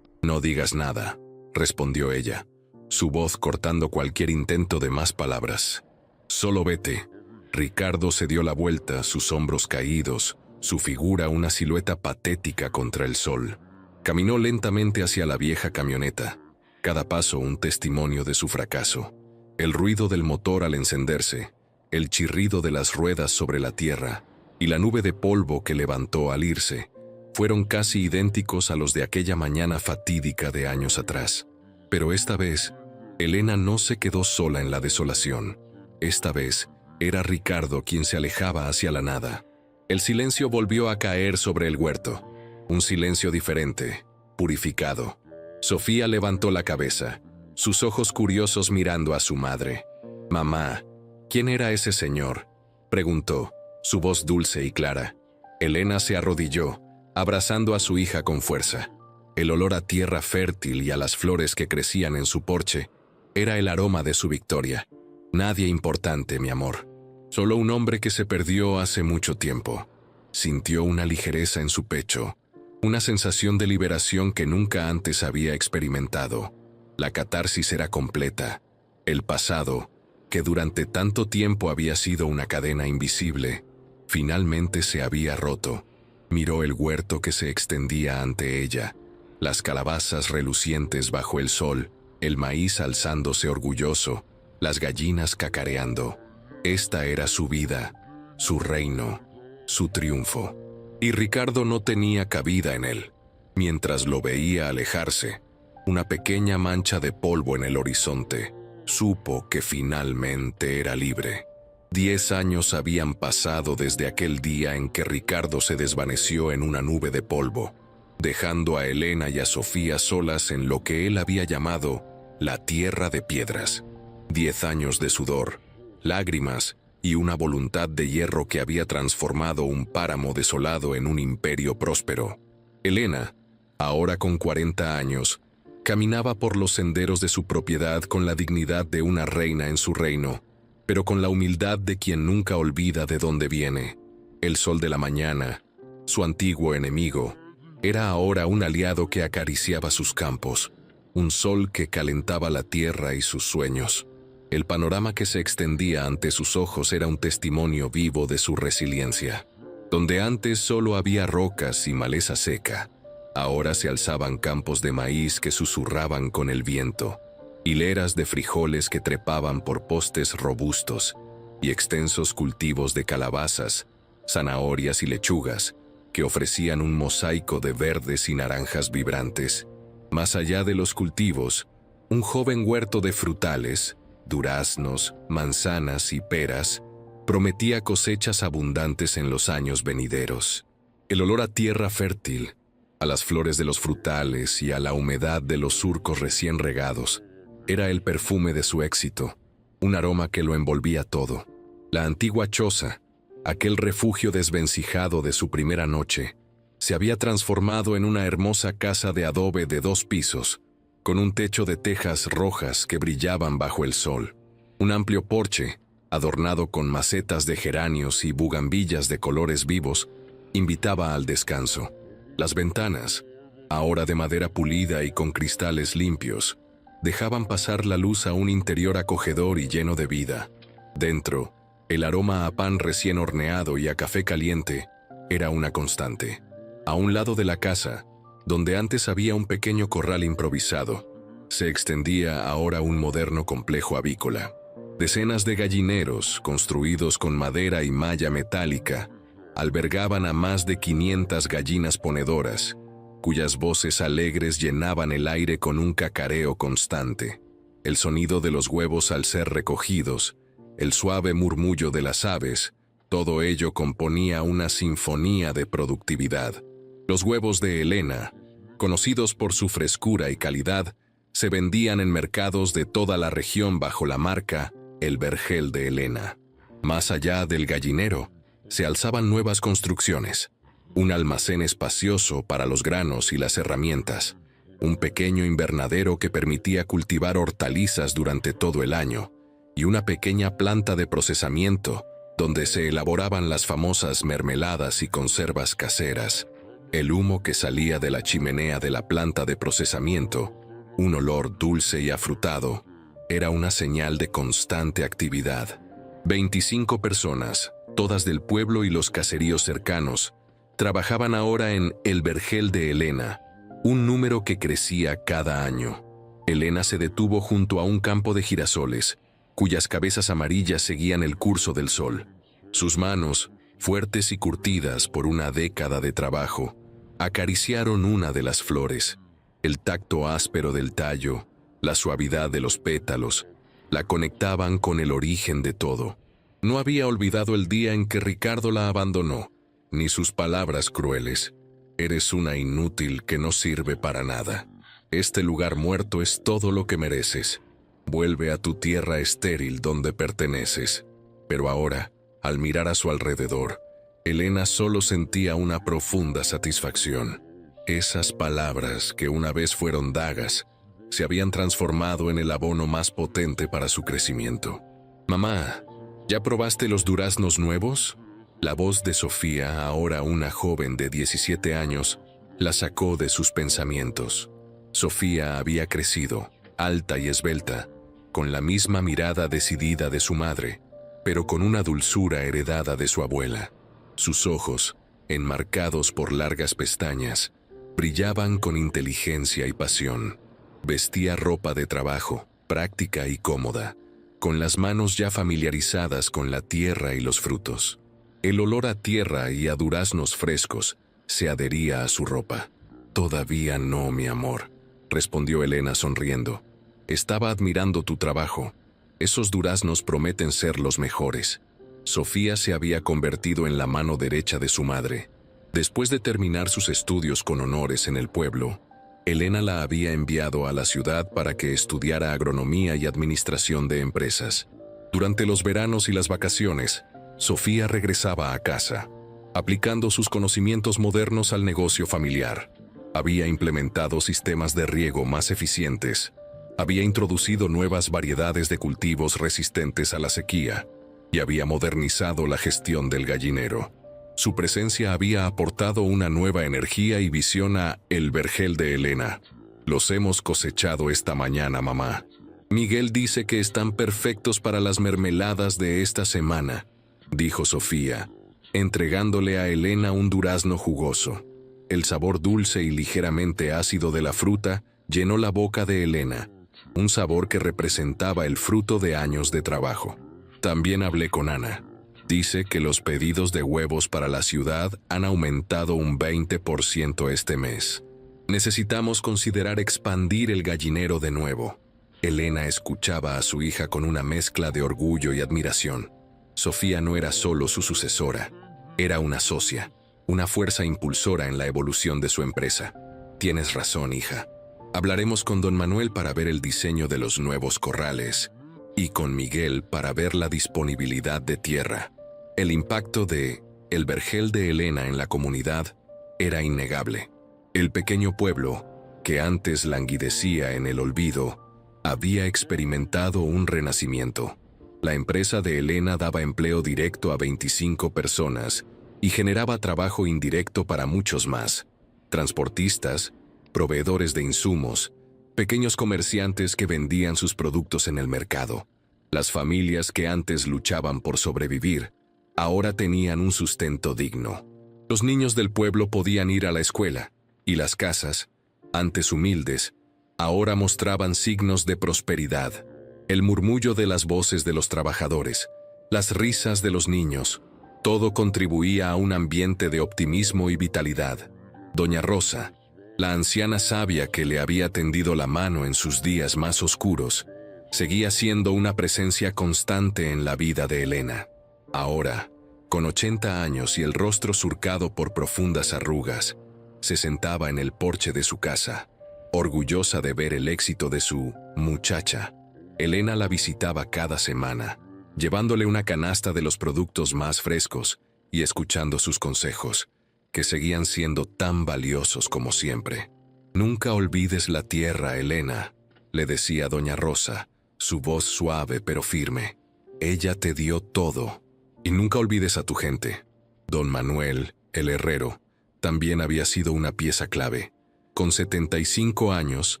«No digas nada», respondió ella, su voz cortando cualquier intento de más palabras. «Solo vete». Ricardo se dio la vuelta, sus hombros caídos, su figura una silueta patética contra el sol. Caminó lentamente hacia la vieja camioneta, cada paso un testimonio de su fracaso. El ruido del motor al encenderse, el chirrido de las ruedas sobre la tierra y la nube de polvo que levantó al irse, fueron casi idénticos a los de aquella mañana fatídica de años atrás. Pero esta vez, Elena no se quedó sola en la desolación. Esta vez, era Ricardo quien se alejaba hacia la nada. El silencio volvió a caer sobre el huerto. Un silencio diferente, purificado. Sofía levantó la cabeza, sus ojos curiosos mirando a su madre. «Mamá, ¿quién era ese señor?», preguntó, su voz dulce y clara. Elena se arrodilló, abrazando a su hija con fuerza. El olor a tierra fértil y a las flores que crecían en su porche era el aroma de su victoria. «Nadie importante, mi amor. Solo un hombre que se perdió hace mucho tiempo». Sintió una ligereza en su pecho, una sensación de liberación que nunca antes había experimentado. La catarsis era completa. El pasado, que durante tanto tiempo había sido una cadena invisible, finalmente se había roto. Miró el huerto que se extendía ante ella, las calabazas relucientes bajo el sol, el maíz alzándose orgulloso, las gallinas cacareando. Esta era su vida, su reino, su triunfo. Y Ricardo no tenía cabida en él. Mientras lo veía alejarse, una pequeña mancha de polvo en el horizonte, supo que finalmente era libre. 10 años habían pasado desde aquel día en que Ricardo se desvaneció en una nube de polvo, dejando a Elena y a Sofía solas en lo que él había llamado la tierra de piedras. 10 años de sudor, lágrimas y una voluntad de hierro que había transformado un páramo desolado en un imperio próspero. Elena, ahora con 40 años, caminaba por los senderos de su propiedad con la dignidad de una reina en su reino, pero con la humildad de quien nunca olvida de dónde viene. El sol de la mañana, su antiguo enemigo, era ahora un aliado que acariciaba sus campos, un sol que calentaba la tierra y sus sueños. El panorama que se extendía ante sus ojos era un testimonio vivo de su resiliencia. Donde antes solo había rocas y maleza seca, ahora se alzaban campos de maíz que susurraban con el viento, hileras de frijoles que trepaban por postes robustos y extensos cultivos de calabazas, zanahorias y lechugas que ofrecían un mosaico de verdes y naranjas vibrantes. Más allá de los cultivos, un joven huerto de frutales, duraznos, manzanas y peras prometía cosechas abundantes en los años venideros. El olor a tierra fértil, a las flores de los frutales y a la humedad de los surcos recién regados, era el perfume de su éxito, un aroma que lo envolvía todo. La antigua choza, aquel refugio desvencijado de su primera noche, Se había transformado en una hermosa casa de adobe de 2 pisos, con un techo de tejas rojas que brillaban bajo el sol. Un amplio porche, adornado con macetas de geranios y bugambillas de colores vivos, invitaba al descanso. Las ventanas, ahora de madera pulida y con cristales limpios, dejaban pasar la luz a un interior acogedor y lleno de vida. Dentro, el aroma a pan recién horneado y a café caliente era una constante. A un lado de la casa, donde antes había un pequeño corral improvisado, se extendía ahora un moderno complejo avícola. Decenas de gallineros, construidos con madera y malla metálica, albergaban a más de 500 gallinas ponedoras, cuyas voces alegres llenaban el aire con un cacareo constante. El sonido de los huevos al ser recogidos, el suave murmullo de las aves, todo ello componía una sinfonía de productividad. Los huevos de Elena, conocidos por su frescura y calidad, se vendían en mercados de toda la región bajo la marca El Vergel de Elena. Más allá del gallinero, se alzaban nuevas construcciones. Un almacén espacioso para los granos y las herramientas, un pequeño invernadero que permitía cultivar hortalizas durante todo el año, y una pequeña planta de procesamiento donde se elaboraban las famosas mermeladas y conservas caseras. El humo que salía de la chimenea de la planta de procesamiento, un olor dulce y afrutado, era una señal de constante actividad. 25 personas, todas del pueblo y los caseríos cercanos, trabajaban ahora en El Vergel de Elena, un número que crecía cada año. Elena se detuvo junto a un campo de girasoles, cuyas cabezas amarillas seguían el curso del sol. Sus manos, fuertes y curtidas por una década de trabajo, acariciaron una de las flores. El tacto áspero del tallo, la suavidad de los pétalos, la conectaban con el origen de todo. No había olvidado el día en que Ricardo la abandonó, ni sus palabras crueles. Eres una inútil que no sirve para nada. Este lugar muerto es todo lo que mereces. Vuelve a tu tierra estéril donde perteneces. Pero ahora, al mirar a su alrededor, Elena solo sentía una profunda satisfacción. Esas palabras, que una vez fueron dagas, se habían transformado en el abono más potente para su crecimiento. «Mamá, ¿ya probaste los duraznos nuevos?». La voz de Sofía, ahora una joven de 17 años, la sacó de sus pensamientos. Sofía había crecido, alta y esbelta, con la misma mirada decidida de su madre, pero con una dulzura heredada de su abuela. Sus ojos, enmarcados por largas pestañas, brillaban con inteligencia y pasión. Vestía ropa de trabajo, práctica y cómoda, con las manos ya familiarizadas con la tierra y los frutos. El olor a tierra y a duraznos frescos se adhería a su ropa. «Todavía no, mi amor», respondió Elena sonriendo. «Estaba admirando tu trabajo. Esos duraznos prometen ser los mejores». Sofía se había convertido en la mano derecha de su madre. Después de terminar sus estudios con honores en el pueblo, Elena la había enviado a la ciudad para que estudiara agronomía y administración de empresas. Durante los veranos y las vacaciones, Sofía regresaba a casa, aplicando sus conocimientos modernos al negocio familiar. Había implementado sistemas de riego más eficientes, había introducido nuevas variedades de cultivos resistentes a la sequía y había modernizado la gestión del gallinero. Su presencia había aportado una nueva energía y visión a El Vergel de Elena. «Los hemos cosechado esta mañana, mamá. Miguel dice que están perfectos para las mermeladas de esta semana», dijo Sofía, entregándole a Elena un durazno jugoso. El sabor dulce y ligeramente ácido de la fruta llenó la boca de Elena, un sabor que representaba el fruto de años de trabajo. «También hablé con Ana. Dice que los pedidos de huevos para la ciudad han aumentado un 20% este mes. Necesitamos considerar expandir el gallinero de nuevo». Elena escuchaba a su hija con una mezcla de orgullo y admiración. Sofía no era solo su sucesora, era una socia, una fuerza impulsora en la evolución de su empresa. «Tienes razón, hija. Hablaremos con don Manuel para ver el diseño de los nuevos corrales y con Miguel para ver la disponibilidad de tierra». El impacto de El Vergel de Elena en la comunidad era innegable. El pequeño pueblo, que antes languidecía en el olvido, había experimentado un renacimiento. La empresa de Elena daba empleo directo a 25 personas y generaba trabajo indirecto para muchos más: transportistas, proveedores de insumos, pequeños comerciantes que vendían sus productos en el mercado. Las familias que antes luchaban por sobrevivir, ahora tenían un sustento digno. Los niños del pueblo podían ir a la escuela, y las casas, antes humildes, ahora mostraban signos de prosperidad. El murmullo de las voces de los trabajadores, las risas de los niños, todo contribuía a un ambiente de optimismo y vitalidad. Doña Rosa, la anciana sabia que le había tendido la mano en sus días más oscuros, seguía siendo una presencia constante en la vida de Elena. Ahora, con 80 años y el rostro surcado por profundas arrugas, se sentaba en el porche de su casa, orgullosa de ver el éxito de su muchacha. Elena la visitaba cada semana, llevándole una canasta de los productos más frescos y escuchando sus consejos, que seguían siendo tan valiosos como siempre. «Nunca olvides la tierra, Elena», le decía doña Rosa, su voz suave pero firme. «Ella te dio todo. Y nunca olvides a tu gente». Don Manuel, el herrero, también había sido una pieza clave. Con 75 años,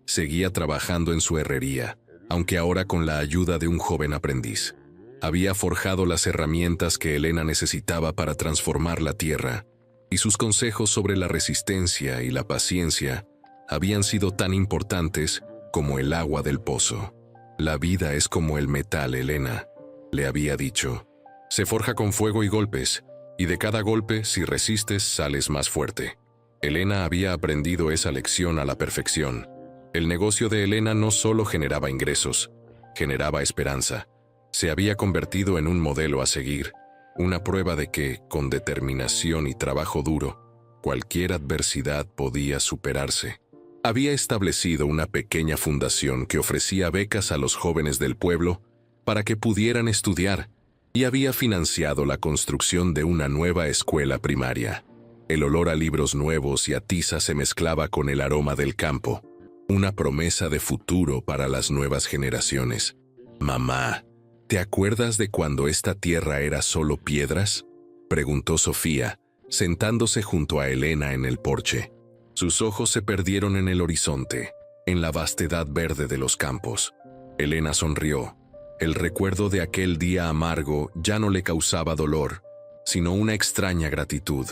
seguía trabajando en su herrería, aunque ahora con la ayuda de un joven aprendiz. Había forjado las herramientas que Elena necesitaba para transformar la tierra, y sus consejos sobre la resistencia y la paciencia habían sido tan importantes como el agua del pozo. «La vida es como el metal, Elena», le había dicho. «Se forja con fuego y golpes, y de cada golpe, si resistes, sales más fuerte». Elena había aprendido esa lección a la perfección. El negocio de Elena no solo generaba ingresos, generaba esperanza. Se había convertido en un modelo a seguir, una prueba de que, con determinación y trabajo duro, cualquier adversidad podía superarse. Había establecido una pequeña fundación que ofrecía becas a los jóvenes del pueblo para que pudieran estudiar, y había financiado la construcción de una nueva escuela primaria. El olor a libros nuevos y a tiza se mezclaba con el aroma del campo, una promesa de futuro para las nuevas generaciones. «Mamá, ¿te acuerdas de cuando esta tierra era solo piedras?», preguntó Sofía, sentándose junto a Elena en el porche. Sus ojos se perdieron en el horizonte, en la vastedad verde de los campos. Elena sonrió. El recuerdo de aquel día amargo ya no le causaba dolor, sino una extraña gratitud.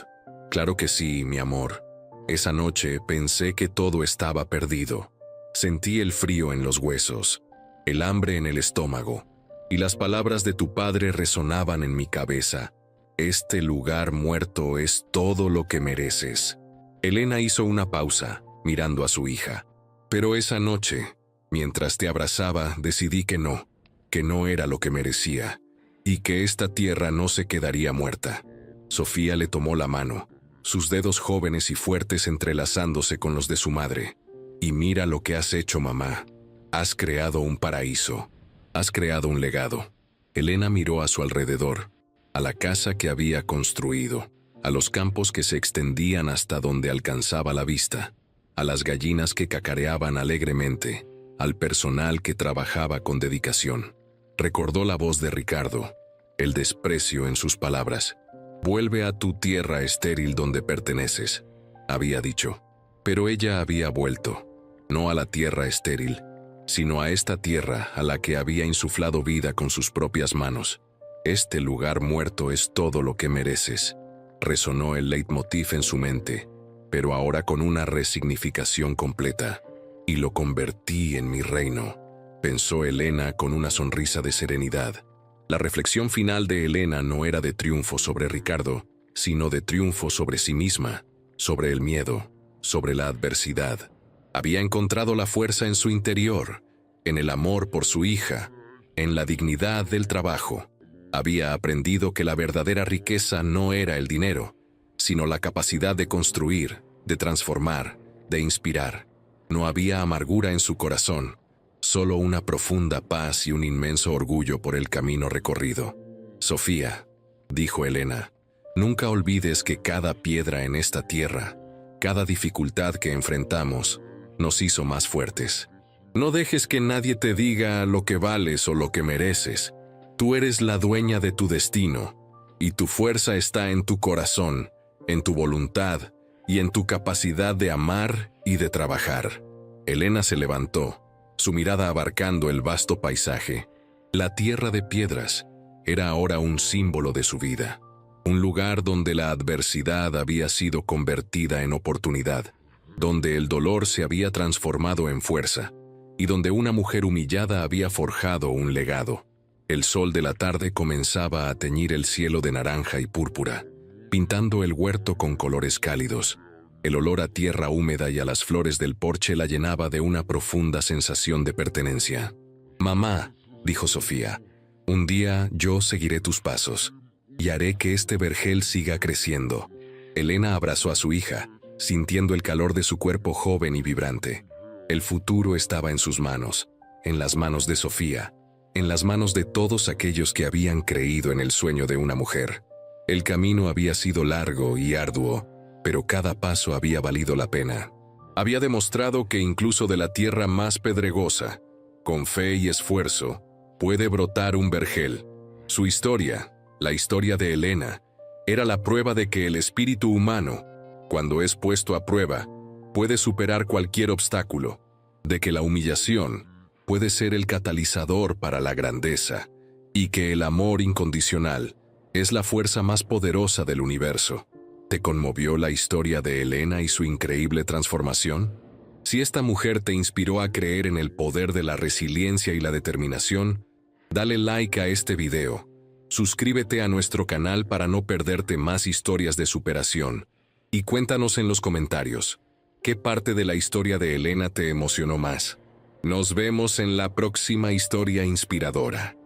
«Claro que sí, mi amor. Esa noche pensé que todo estaba perdido. Sentí el frío en los huesos, el hambre en el estómago, y las palabras de tu padre resonaban en mi cabeza. Este lugar muerto es todo lo que mereces». Elena hizo una pausa, mirando a su hija. «Pero esa noche, mientras te abrazaba, decidí que no era lo que merecía, y que esta tierra no se quedaría muerta». Sofía le tomó la mano, sus dedos jóvenes y fuertes entrelazándose con los de su madre. «Y mira lo que has hecho, mamá. Has creado un paraíso. Has creado un legado». Elena miró a su alrededor, a la casa que había construido, a los campos que se extendían hasta donde alcanzaba la vista, a las gallinas que cacareaban alegremente, al personal que trabajaba con dedicación. Recordó la voz de Ricardo, el desprecio en sus palabras. «Vuelve a tu tierra estéril donde perteneces», había dicho. Pero ella había vuelto, no a la tierra estéril, sino a esta tierra a la que había insuflado vida con sus propias manos. «Este lugar muerto es todo lo que mereces», resonó el leitmotiv en su mente, pero ahora con una resignificación completa. «Y lo convertí en mi reino», pensó Elena con una sonrisa de serenidad. La reflexión final de Elena no era de triunfo sobre Ricardo, sino de triunfo sobre sí misma, sobre el miedo, sobre la adversidad. Había encontrado la fuerza en su interior, en el amor por su hija, en la dignidad del trabajo. Había aprendido que la verdadera riqueza no era el dinero, sino la capacidad de construir, de transformar, de inspirar. No había amargura en su corazón, solo una profunda paz y un inmenso orgullo por el camino recorrido. «Sofía», dijo Elena, Nunca olvides que cada piedra en esta tierra, cada dificultad que enfrentamos, nos hizo más fuertes. No dejes que nadie te diga lo que vales o lo que mereces. Tú eres la dueña de tu destino, y tu fuerza está en tu corazón, en tu voluntad y en tu capacidad de amar y de trabajar. Elena se levantó, su mirada abarcando el vasto paisaje. La tierra de piedras era ahora un símbolo de su vida, un lugar donde la adversidad había sido convertida en oportunidad, donde el dolor se había transformado en fuerza, y donde una mujer humillada había forjado un legado. El sol de la tarde comenzaba a teñir el cielo de naranja y púrpura, pintando el huerto con colores cálidos. El olor a tierra húmeda y a las flores del porche la llenaba de una profunda sensación de pertenencia. «Mamá», dijo Sofía, «un día yo seguiré tus pasos, y haré que este vergel siga creciendo». Elena abrazó a su hija, sintiendo el calor de su cuerpo joven y vibrante. El futuro estaba en sus manos, en las manos de Sofía, en las manos de todos aquellos que habían creído en el sueño de una mujer. El camino había sido largo y arduo, pero cada paso había valido la pena. Había demostrado que incluso de la tierra más pedregosa, con fe y esfuerzo, puede brotar un vergel. Su historia, la historia de Elena, era la prueba de que el espíritu humano, cuando es puesto a prueba, puede superar cualquier obstáculo, de que la humillación puede ser el catalizador para la grandeza, y que el amor incondicional es la fuerza más poderosa del universo. ¿Te conmovió la historia de Elena y su increíble transformación? Si esta mujer te inspiró a creer en el poder de la resiliencia y la determinación, dale like a este video. Suscríbete a nuestro canal para no perderte más historias de superación. Y cuéntanos en los comentarios, ¿qué parte de la historia de Elena te emocionó más? Nos vemos en la próxima historia inspiradora.